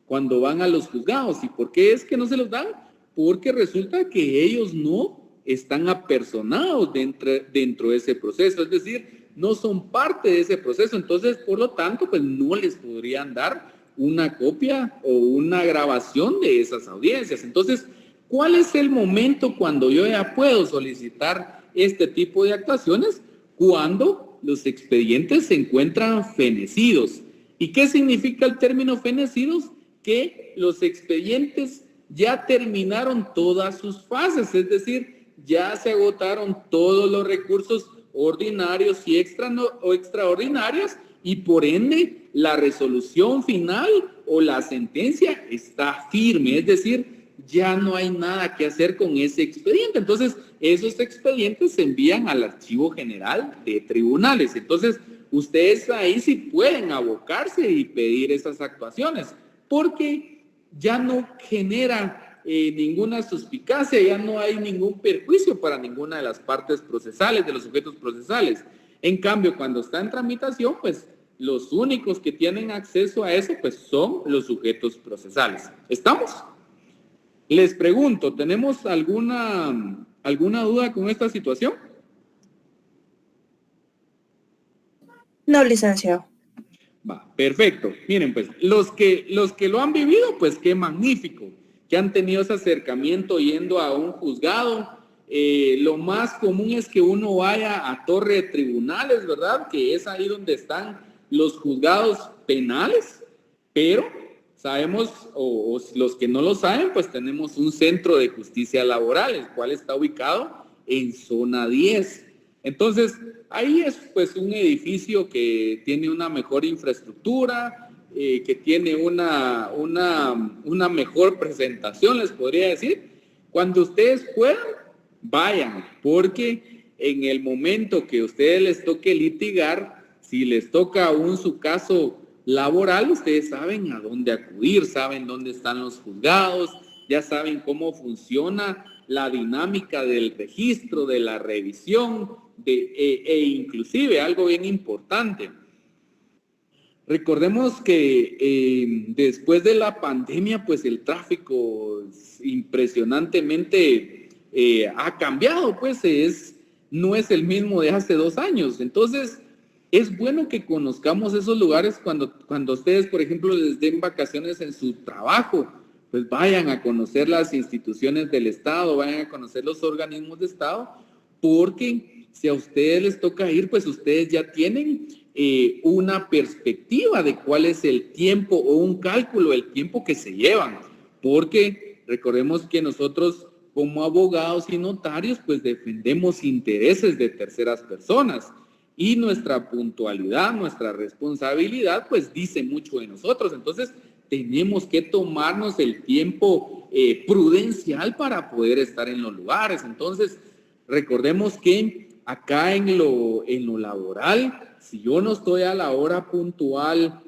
cuando van a los juzgados. ¿Y por qué es que no se los dan? Porque resulta que ellos no están apersonados dentro de ese proceso, es decir, no son parte de ese proceso. Entonces, por lo tanto, pues no les podrían dar una copia o una grabación de esas audiencias. Entonces, ¿cuál es el momento cuando yo ya puedo solicitar este tipo de actuaciones? Cuando los expedientes se encuentran fenecidos. ¿Y qué significa el término fenecidos? Que los expedientes ya terminaron todas sus fases, es decir, ya se agotaron todos los recursos ordinarios y extraordinarios, y por ende la resolución final o la sentencia está firme, es decir, ya no hay nada que hacer con ese expediente. Entonces, esos expedientes se envían al Archivo General de Tribunales. Entonces, ustedes ahí sí pueden abocarse y pedir esas actuaciones, porque ya no genera ninguna suspicacia, ya no hay ningún perjuicio para ninguna de las partes procesales, de los sujetos procesales. En cambio, cuando está en tramitación, pues los únicos que tienen acceso a eso, pues son los sujetos procesales. ¿Estamos? Les pregunto, ¿tenemos alguna duda con esta situación? No, licenciado. Va, perfecto. Miren, pues, los que lo han vivido, pues qué magnífico, que han tenido ese acercamiento yendo a un juzgado. Lo más común es que uno vaya a torre de tribunales, ¿verdad? Que es ahí donde están los juzgados penales, pero sabemos, o los que no lo saben, pues tenemos un centro de justicia laboral, el cual está ubicado en zona 10. Entonces, ahí es pues un edificio que tiene una mejor infraestructura, que tiene una mejor presentación, les podría decir. Cuando ustedes puedan, vayan, porque en el momento que a ustedes les toque litigar, si les toca aún su caso laboral, ustedes saben a dónde acudir, saben dónde están los juzgados, ya saben cómo funciona la dinámica del registro, de la revisión, e inclusive algo bien importante. Recordemos que después de la pandemia, pues el tráfico impresionantemente ha cambiado, pues no es el mismo de hace 2 años. Entonces, es bueno que conozcamos esos lugares cuando ustedes, por ejemplo, les den vacaciones en su trabajo, pues vayan a conocer las instituciones del Estado, vayan a conocer los organismos de Estado, porque si a ustedes les toca ir, pues ustedes ya tienen una perspectiva de cuál es el tiempo o un cálculo del tiempo que se llevan, porque recordemos que nosotros como abogados y notarios pues defendemos intereses de terceras personas y nuestra puntualidad, nuestra responsabilidad pues dice mucho de nosotros. Entonces tenemos que tomarnos el tiempo prudencial para poder estar en los lugares. Entonces recordemos que acá en lo laboral, si yo no estoy a la hora puntual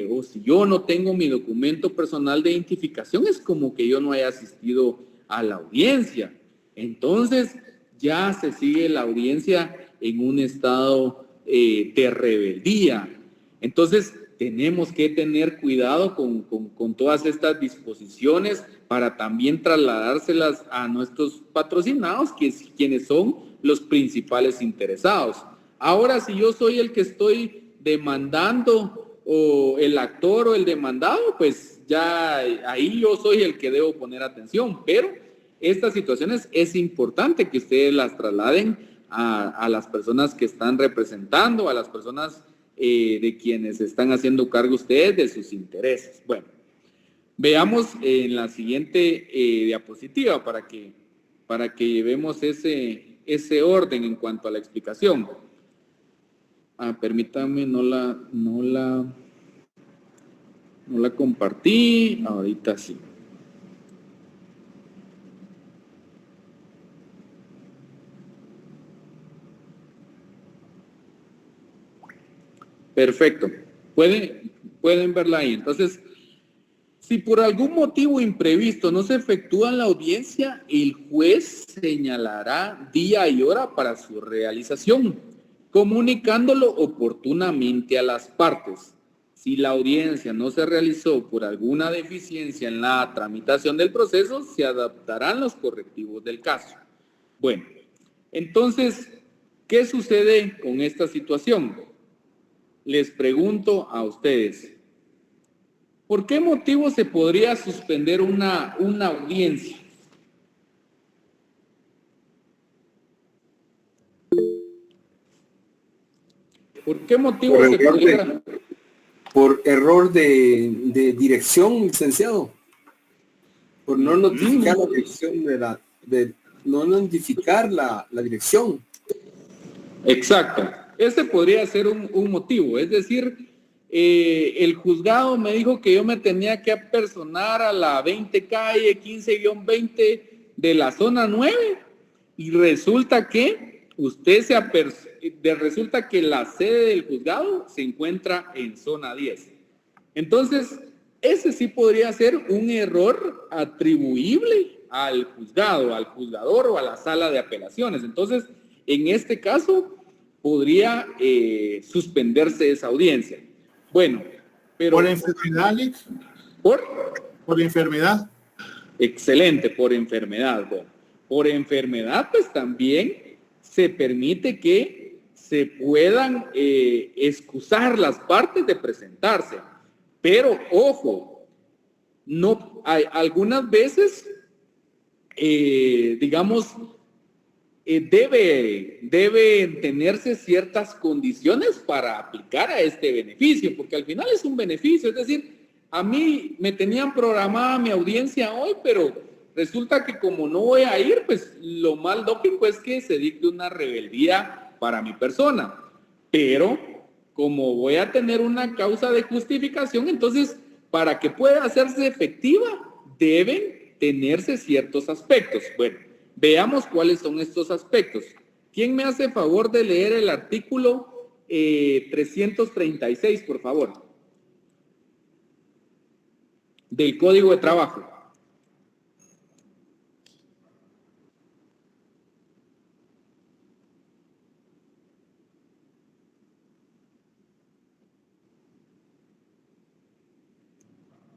o si yo no tengo mi documento personal de identificación, es como que yo no haya asistido a la audiencia. Entonces ya se sigue la audiencia en un estado de rebeldía. Entonces tenemos que tener cuidado con todas estas disposiciones para también trasladárselas a nuestros patrocinados, quienes son los principales interesados. Ahora, si yo soy el que estoy demandando o el actor o el demandado, pues ya ahí yo soy el que debo poner atención. Pero estas situaciones es importante que ustedes las trasladen a las personas que están representando, a las personas de quienes están haciendo cargo ustedes de sus intereses. Bueno, veamos en la siguiente diapositiva para que llevemos ese orden en cuanto a la explicación. Permítame, no la compartí, ahorita sí. Perfecto, pueden verla ahí. Entonces, si por algún motivo imprevisto no se efectúa la audiencia, el juez señalará día y hora para su realización, comunicándolo oportunamente a las partes. Si la audiencia no se realizó por alguna deficiencia en la tramitación del proceso, se adaptarán los correctivos del caso. Bueno, entonces, ¿qué sucede con esta situación? Les pregunto a ustedes, ¿por qué motivo se podría suspender una audiencia? ¿Por qué motivo se podría? Por error de dirección, licenciado. Por no notificar la dirección no notificar la dirección. Exacto. Ese podría ser un motivo. Es decir, el juzgado me dijo que yo me tenía que apersonar a la 20 calle 15-20 de la zona 9 y resulta que resulta que la sede del juzgado se encuentra en zona 10. Entonces, ese sí podría ser un error atribuible al juzgado, al juzgador o a la sala de apelaciones. Entonces, en este caso, podría suspenderse esa audiencia. Bueno, pero... ¿Por enfermedad, Alex? ¿Por enfermedad? Excelente, por enfermedad. Bueno, por enfermedad, pues también se permite que se puedan excusar las partes de presentarse. Pero, ojo, no, algunas veces, digamos, debe tenerse ciertas condiciones para aplicar a este beneficio, porque al final es un beneficio. Es decir, a mí me tenían programada mi audiencia hoy, pero resulta que como no voy a ir, pues lo más lógico es que se dicte una rebeldía para mi persona. Pero como voy a tener una causa de justificación, entonces para que pueda hacerse efectiva, deben tenerse ciertos aspectos. Bueno, veamos cuáles son estos aspectos. ¿Quién me hace favor de leer el artículo 336, por favor, del Código de Trabajo.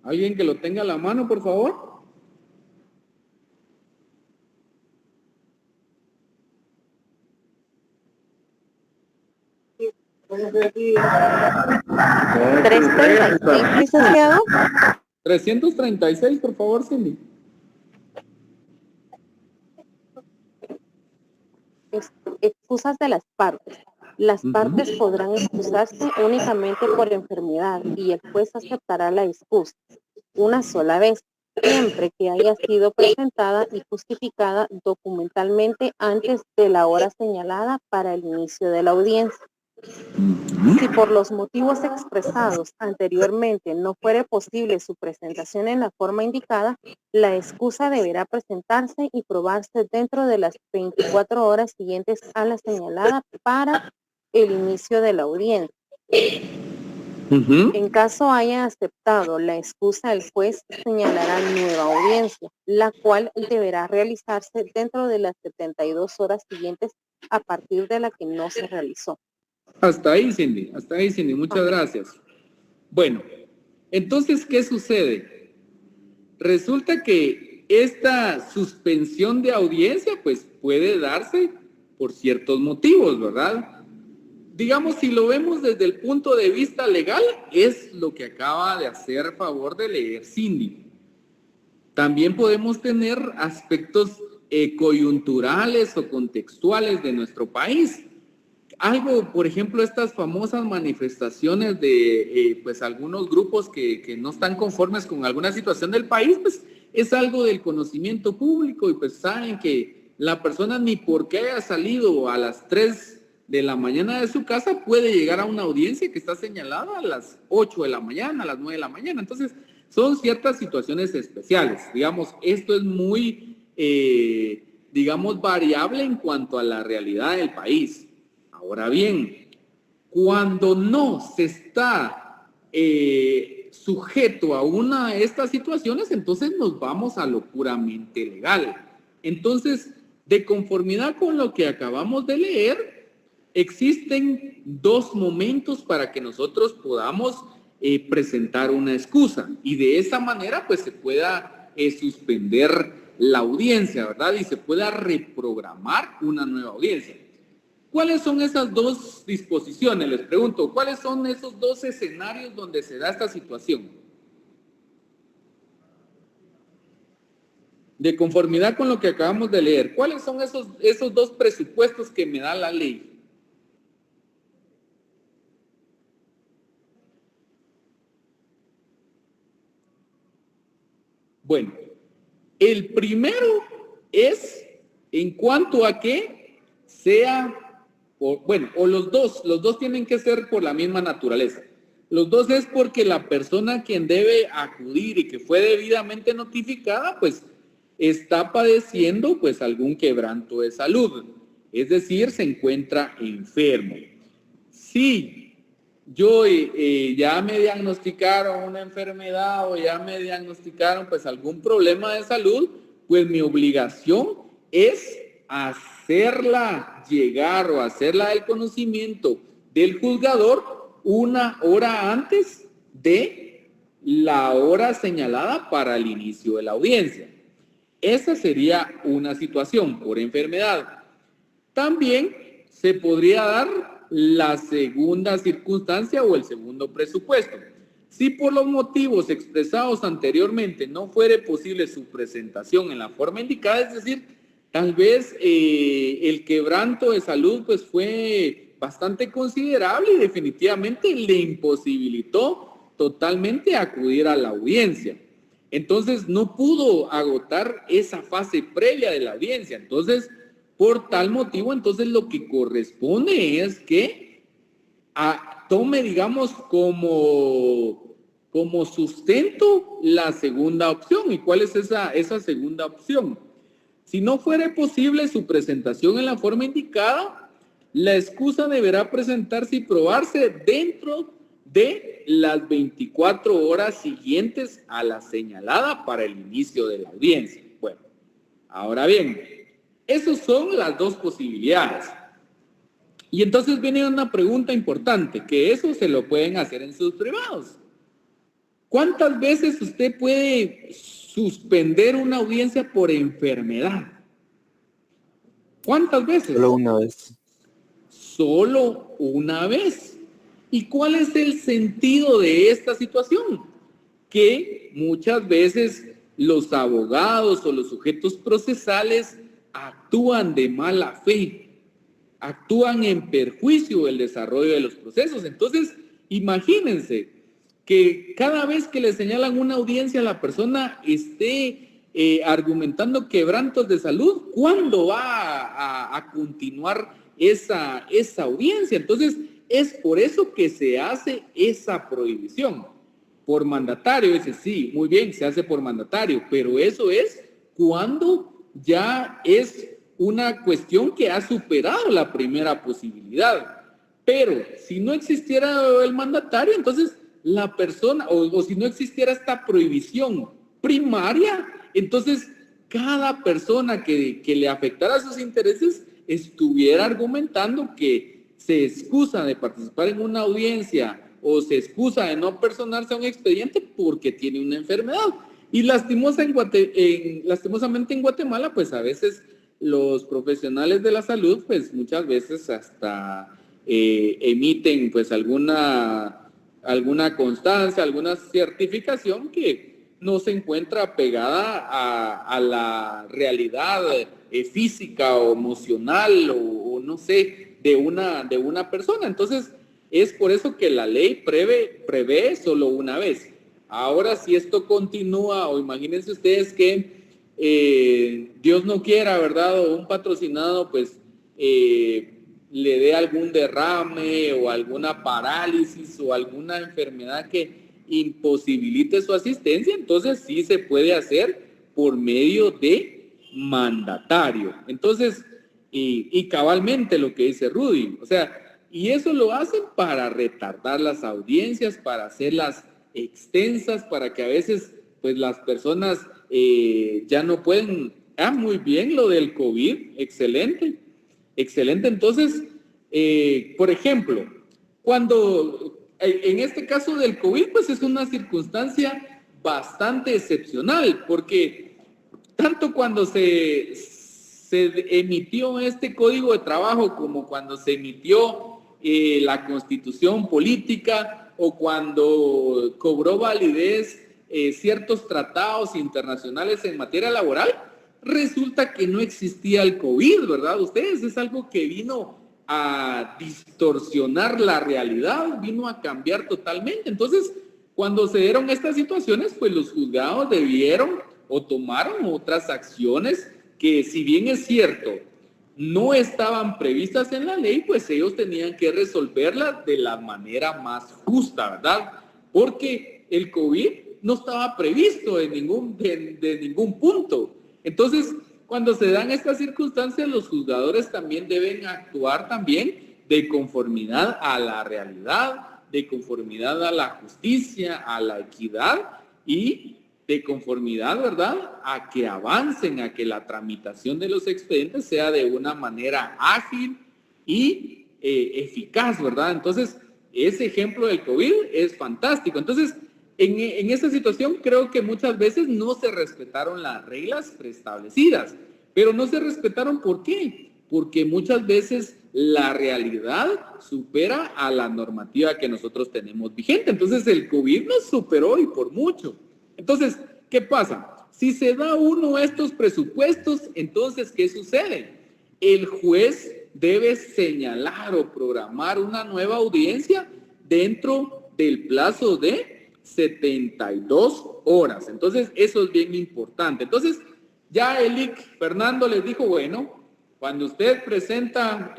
¿Alguien que lo tenga a la mano, por favor? Licenciado. 336, por favor, Cindy. Excusas de las partes. Las partes podrán excusarse únicamente por enfermedad y el juez aceptará la excusa una sola vez, siempre que haya sido presentada y justificada documentalmente antes de la hora señalada para el inicio de la audiencia. Si por los motivos expresados anteriormente no fuere posible su presentación en la forma indicada, la excusa deberá presentarse y probarse dentro de las 24 horas siguientes a la señalada para el inicio de la audiencia. En caso haya aceptado la excusa, el juez señalará nueva audiencia, la cual deberá realizarse dentro de las 72 horas siguientes a partir de la que no se realizó. Hasta ahí, Cindy, muchas gracias. Bueno, entonces, ¿qué sucede? Resulta que esta suspensión de audiencia, pues, puede darse por ciertos motivos, ¿verdad? Digamos, si lo vemos desde el punto de vista legal, es lo que acaba de hacer favor de leer Cindy. También podemos tener aspectos coyunturales o contextuales de nuestro país. Algo, por ejemplo, estas famosas manifestaciones de pues algunos grupos que no están conformes con alguna situación del país, pues es algo del conocimiento público y pues saben que la persona ni porque haya salido a las 3 de la mañana de su casa puede llegar a una audiencia que está señalada a las 8 de la mañana, a las 9 de la mañana. Entonces, son ciertas situaciones especiales. Digamos, esto es muy, digamos, variable en cuanto a la realidad del país. Ahora bien, cuando no se está sujeto a una de estas situaciones, entonces nos vamos a lo puramente legal. Entonces, de conformidad con lo que acabamos de leer, existen dos momentos para que nosotros podamos presentar una excusa y de esa manera pues se pueda suspender la audiencia, ¿verdad? Y se pueda reprogramar una nueva audiencia. ¿Cuáles son esas dos disposiciones? Les pregunto, ¿cuáles son esos dos escenarios donde se da esta situación? De conformidad con lo que acabamos de leer, ¿cuáles son esos dos presupuestos que me da la ley? Bueno, el primero es en cuanto a que sea, o los dos tienen que ser por la misma naturaleza. Los dos es porque la persona quien debe acudir y que fue debidamente notificada, pues está padeciendo pues algún quebranto de salud, es decir, se encuentra enfermo. Sí. Yo ya me diagnosticaron una enfermedad o ya me diagnosticaron pues algún problema de salud, pues mi obligación es hacerla llegar o hacerla del conocimiento del juzgador una hora antes de la hora señalada para el inicio de la audiencia. Esa sería una situación por enfermedad. También se podría dar la segunda circunstancia o el segundo presupuesto. Si por los motivos expresados anteriormente no fuere posible su presentación en la forma indicada, es decir, tal vez el quebranto de salud pues fue bastante considerable y definitivamente le imposibilitó totalmente acudir a la audiencia. Entonces no pudo agotar esa fase previa de la audiencia. Entonces, por tal motivo, entonces lo que corresponde es que tome, digamos, como sustento la segunda opción. ¿Y cuál es esa segunda opción? Si no fuera posible su presentación en la forma indicada, La excusa deberá presentarse y probarse dentro de las 24 horas siguientes a la señalada para el inicio de la audiencia. Bueno, ahora bien, esas son las dos posibilidades. Y entonces viene una pregunta importante, que eso se lo pueden hacer en sus privados. ¿Cuántas veces usted puede suspender una audiencia por enfermedad? ¿Cuántas veces? Solo una vez. Solo una vez. ¿Y cuál es el sentido de esta situación? Que muchas veces los abogados o los sujetos procesales actúan de mala fe, actúan en perjuicio del desarrollo de los procesos. Entonces, imagínense que cada vez que le señalan una audiencia, la persona esté argumentando quebrantos de salud. ¿Cuándo va a continuar esa audiencia? Entonces, es por eso que se hace esa prohibición. Por mandatario, ese sí, muy bien, se hace por mandatario, pero eso es cuando ya es una cuestión que ha superado la primera posibilidad. Pero si no existiera el mandatario, entonces la persona, o si no existiera esta prohibición primaria, entonces cada persona que le afectara sus intereses estuviera argumentando que se excusa de participar en una audiencia o se excusa de no personarse a un expediente porque tiene una enfermedad. Y lastimosamente en Guatemala, pues a veces los profesionales de la salud, pues muchas veces hasta emiten pues alguna constancia, alguna certificación que no se encuentra pegada a la realidad física o emocional o no sé, de una persona. Entonces, es por eso que la ley prevé solo una vez. Ahora, si esto continúa, o imagínense ustedes que Dios no quiera, ¿verdad? O un patrocinado, pues, le dé algún derrame o alguna parálisis o alguna enfermedad que imposibilite su asistencia, entonces sí se puede hacer por medio de mandatario. Entonces, y cabalmente lo que dice Rudy, o sea, y eso lo hacen para retardar las audiencias, para hacerlas extensas, para que a veces pues las personas ya no pueden. Muy bien lo del COVID, excelente. Entonces, por ejemplo, cuando en este caso del COVID, pues es una circunstancia bastante excepcional, porque tanto cuando se emitió este código de trabajo como cuando se emitió la constitución política o cuando cobró validez ciertos tratados internacionales en materia laboral, resulta que no existía el COVID, ¿verdad? Ustedes, es algo que vino a distorsionar la realidad, vino a cambiar totalmente. Entonces, cuando se dieron estas situaciones, pues los juzgados debieron o tomaron otras acciones que, si bien es cierto, no estaban previstas en la ley, pues ellos tenían que resolverlas de la manera más justa, ¿verdad? Porque el COVID no estaba previsto de ningún punto. Entonces, cuando se dan estas circunstancias, los juzgadores también deben actuar también de conformidad a la realidad, de conformidad a la justicia, a la equidad y de conformidad, ¿verdad?, a que avancen, a que la tramitación de los expedientes sea de una manera ágil y eficaz, ¿verdad? Entonces, ese ejemplo del COVID es fantástico. Entonces, en esta situación creo que muchas veces no se respetaron las reglas preestablecidas, pero no se respetaron, ¿por qué? Porque muchas veces la realidad supera a la normativa que nosotros tenemos vigente. Entonces, el COVID nos superó y por mucho. Entonces, ¿qué pasa? Si se da uno de estos presupuestos, entonces, ¿qué sucede? El juez debe señalar o programar una nueva audiencia dentro del plazo de 72 horas. Entonces, eso es bien importante. Entonces, ya el IC Fernando les dijo, bueno, cuando usted presenta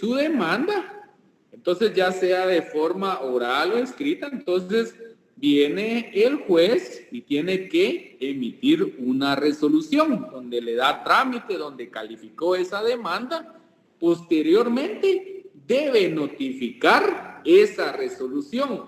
su demanda, entonces ya sea de forma oral o escrita, entonces viene el juez y tiene que emitir una resolución donde le da trámite, donde calificó esa demanda posteriormente debe notificar esa resolución.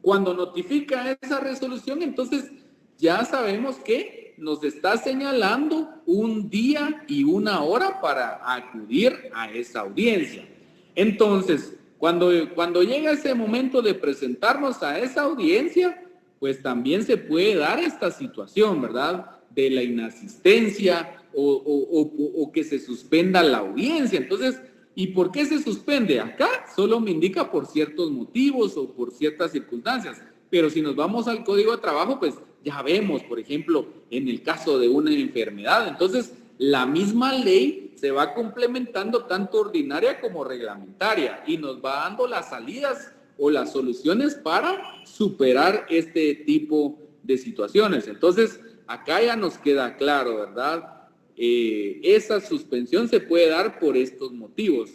Cuando notifica esa resolución, entonces ya sabemos que nos está señalando un día y una hora para acudir a esa audiencia. Entonces, cuando llega ese momento de presentarnos a esa audiencia, pues también se puede dar esta situación, ¿verdad? De la inasistencia o que se suspenda la audiencia. Entonces, ¿y por qué se suspende? Acá solo me indica por ciertos motivos o por ciertas circunstancias. Pero si nos vamos al Código de Trabajo, pues ya vemos, por ejemplo, en el caso de una enfermedad. Entonces, la misma ley se va complementando tanto ordinaria como reglamentaria y nos va dando las salidas o las soluciones para superar este tipo de situaciones. Entonces, acá ya nos queda claro, ¿verdad? Esa suspensión se puede dar por estos motivos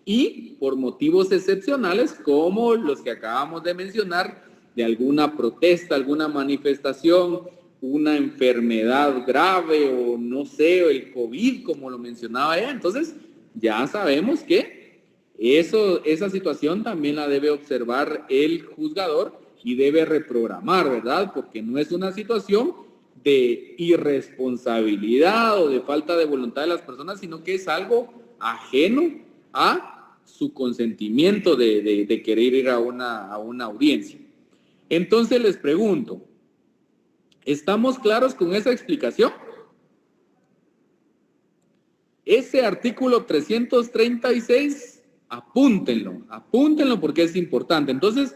y por motivos excepcionales como los que acabamos de mencionar, de alguna protesta, alguna manifestación, una enfermedad grave o no sé, o el COVID, como lo mencionaba ella. Entonces, ya sabemos que esa situación también la debe observar el juzgador y debe reprogramar, ¿verdad? Porque no es una situación de irresponsabilidad o de falta de voluntad de las personas, sino que es algo ajeno a su consentimiento de querer ir a una audiencia. Entonces les pregunto, ¿estamos claros con esa explicación? Ese artículo 336, apúntenlo porque es importante. Entonces,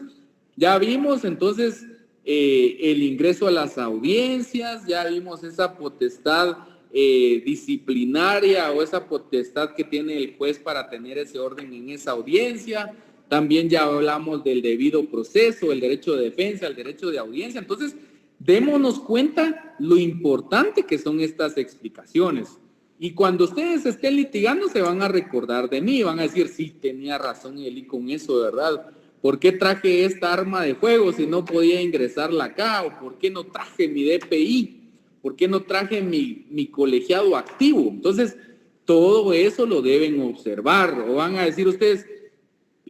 ya vimos entonces el ingreso a las audiencias, ya vimos esa potestad disciplinaria o esa potestad que tiene el juez para tener ese orden en esa audiencia. También ya hablamos del debido proceso, el derecho de defensa, el derecho de audiencia. Entonces, démonos cuenta lo importante que son estas explicaciones. Y cuando ustedes estén litigando, se van a recordar de mí, van a decir, sí, tenía razón Eli con eso, ¿verdad? ¿Por qué traje esta arma de fuego si no podía ingresarla acá? ¿O por qué no traje mi DPI? ¿Por qué no traje mi colegiado activo? Entonces, todo eso lo deben observar. O van a decir ustedes,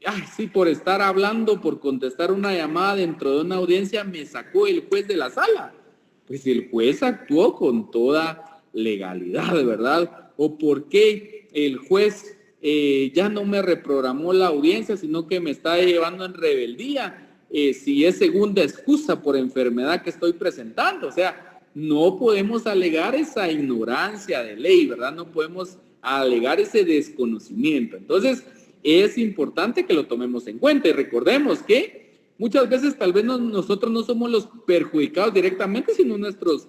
ay, sí, por estar hablando, por contestar una llamada dentro de una audiencia, me sacó el juez de la sala. Pues el juez actuó con toda legalidad, ¿verdad? O por qué el juez ya no me reprogramó la audiencia, sino que me está llevando en rebeldía, si es segunda excusa por enfermedad que estoy presentando. O sea, no podemos alegar esa ignorancia de ley, ¿verdad? No podemos alegar ese desconocimiento. Entonces, es importante que lo tomemos en cuenta y recordemos que muchas veces tal vez nosotros no somos los perjudicados directamente, sino nuestros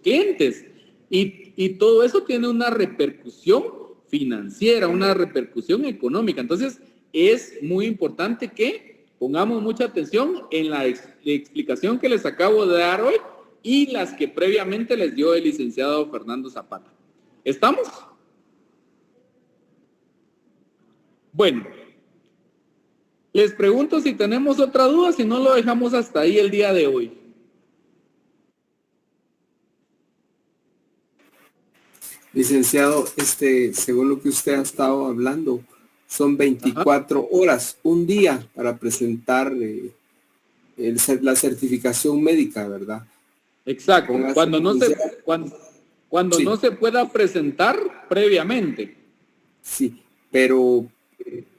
clientes. Y todo eso tiene una repercusión financiera, una repercusión económica. Entonces, es muy importante que pongamos mucha atención en la explicación que les acabo de dar hoy y las que previamente les dio el licenciado Fernando Zapata. ¿Estamos? Bueno, les pregunto si tenemos otra duda, si no lo dejamos hasta ahí el día de hoy. Licenciado, según lo que usted ha estado hablando, son 24 horas, un día para presentar la certificación médica, ¿verdad? Exacto, cuando no sí. No se pueda presentar previamente. Sí, pero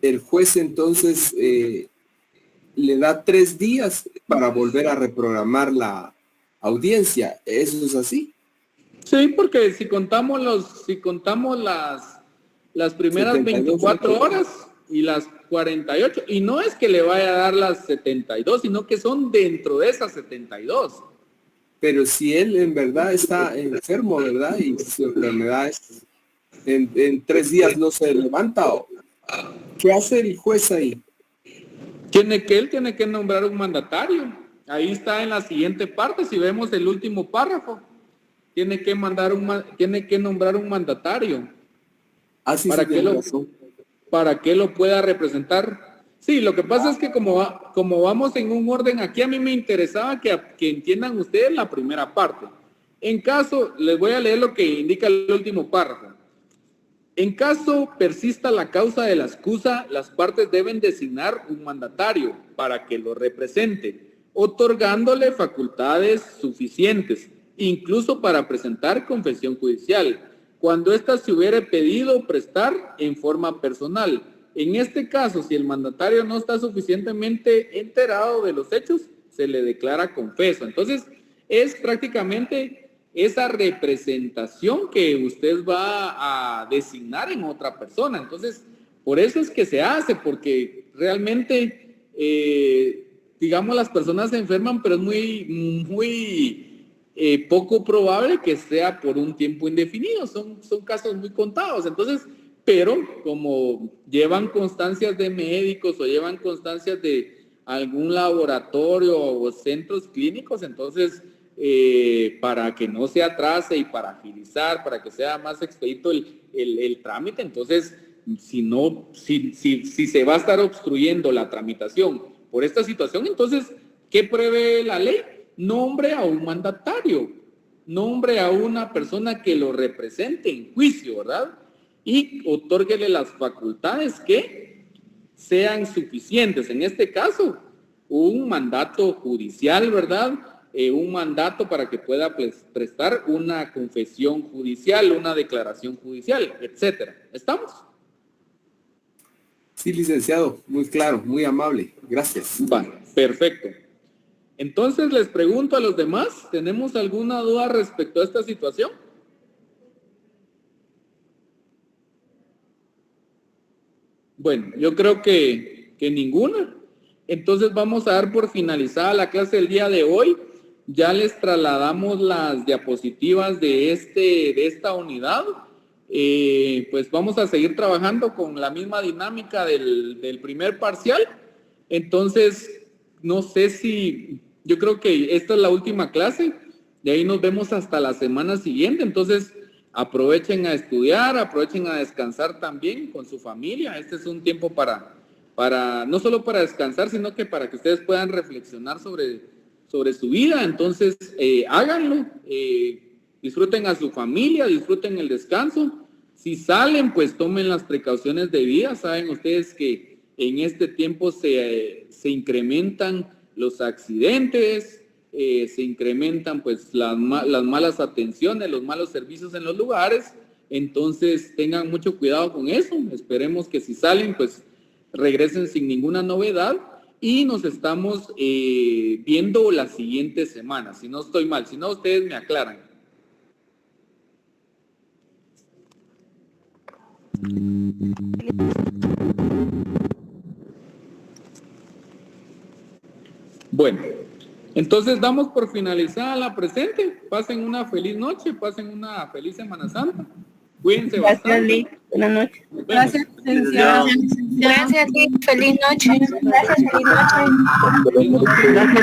el juez entonces le da 3 días para volver a reprogramar la audiencia. ¿Eso es así? Sí, porque si contamos las primeras 24 horas y las 48, y no es que le vaya a dar las 72, sino que son dentro de esas 72. Pero si él en verdad está enfermo, ¿verdad? Y su enfermedad es, en 3 días no se levanta, ¿qué hace el juez ahí? Él tiene que nombrar un mandatario. Ahí está en la siguiente parte, si vemos el último párrafo. Tiene que nombrar un mandatario para que lo pueda representar. Sí, lo que pasa es que como vamos en un orden aquí, a mí me interesaba que entiendan ustedes la primera parte. En caso, les voy a leer lo que indica el último párrafo. En caso persista la causa de la excusa, las partes deben designar un mandatario para que lo represente, otorgándole facultades suficientes, incluso para presentar confesión judicial, cuando ésta se hubiera pedido prestar en forma personal. En este caso, si el mandatario no está suficientemente enterado de los hechos, se le declara confeso. Entonces, es prácticamente esa representación que usted va a designar en otra persona. Entonces, por eso es que se hace, porque realmente, digamos, las personas se enferman, pero es muy poco probable que sea por un tiempo indefinido. Son casos muy contados. Entonces, pero como llevan constancias de médicos o llevan constancias de algún laboratorio o centros clínicos, entonces para que no se atrase y para agilizar, para que sea más expedito el trámite, entonces si se va a estar obstruyendo la tramitación por esta situación, entonces, ¿qué prevé la ley? Nombre a un mandatario, nombre a una persona que lo represente en juicio, ¿verdad? Y otórguele las facultades que sean suficientes. En este caso, un mandato judicial, ¿verdad? Un mandato para que pueda prestar una confesión judicial, una declaración judicial, etcétera. ¿Estamos? Sí, licenciado, muy claro, muy amable. Gracias. Vale, perfecto. Entonces les pregunto a los demás, ¿tenemos alguna duda respecto a esta situación? Bueno, yo creo que ninguna. Entonces vamos a dar por finalizada la clase del día de hoy. Ya les trasladamos las diapositivas de esta unidad. Pues vamos a seguir trabajando con la misma dinámica del primer parcial. Entonces, no sé si, yo creo que esta es la última clase. De ahí nos vemos hasta la semana siguiente. Entonces, aprovechen a estudiar, aprovechen a descansar también con su familia. Este es un tiempo para no solo para descansar, sino que para que ustedes puedan reflexionar sobre su vida. Entonces, háganlo, disfruten a su familia, disfruten el descanso. Si salen, pues tomen las precauciones debidas. Saben ustedes que en este tiempo se incrementan los accidentes, se incrementan pues las malas atenciones, los malos servicios en los lugares. Entonces tengan mucho cuidado con eso. Esperemos que si salen pues regresen sin ninguna novedad y nos estamos viendo la siguiente semana, si no estoy mal, si no ustedes me aclaran. Bueno, entonces damos por finalizada la presente. Pasen una feliz noche, pasen una feliz Semana Santa. Cuídense bastante. Buenas noches. Gracias, licenciado. Gracias, feliz noche. Gracias, feliz noche. Feliz noche.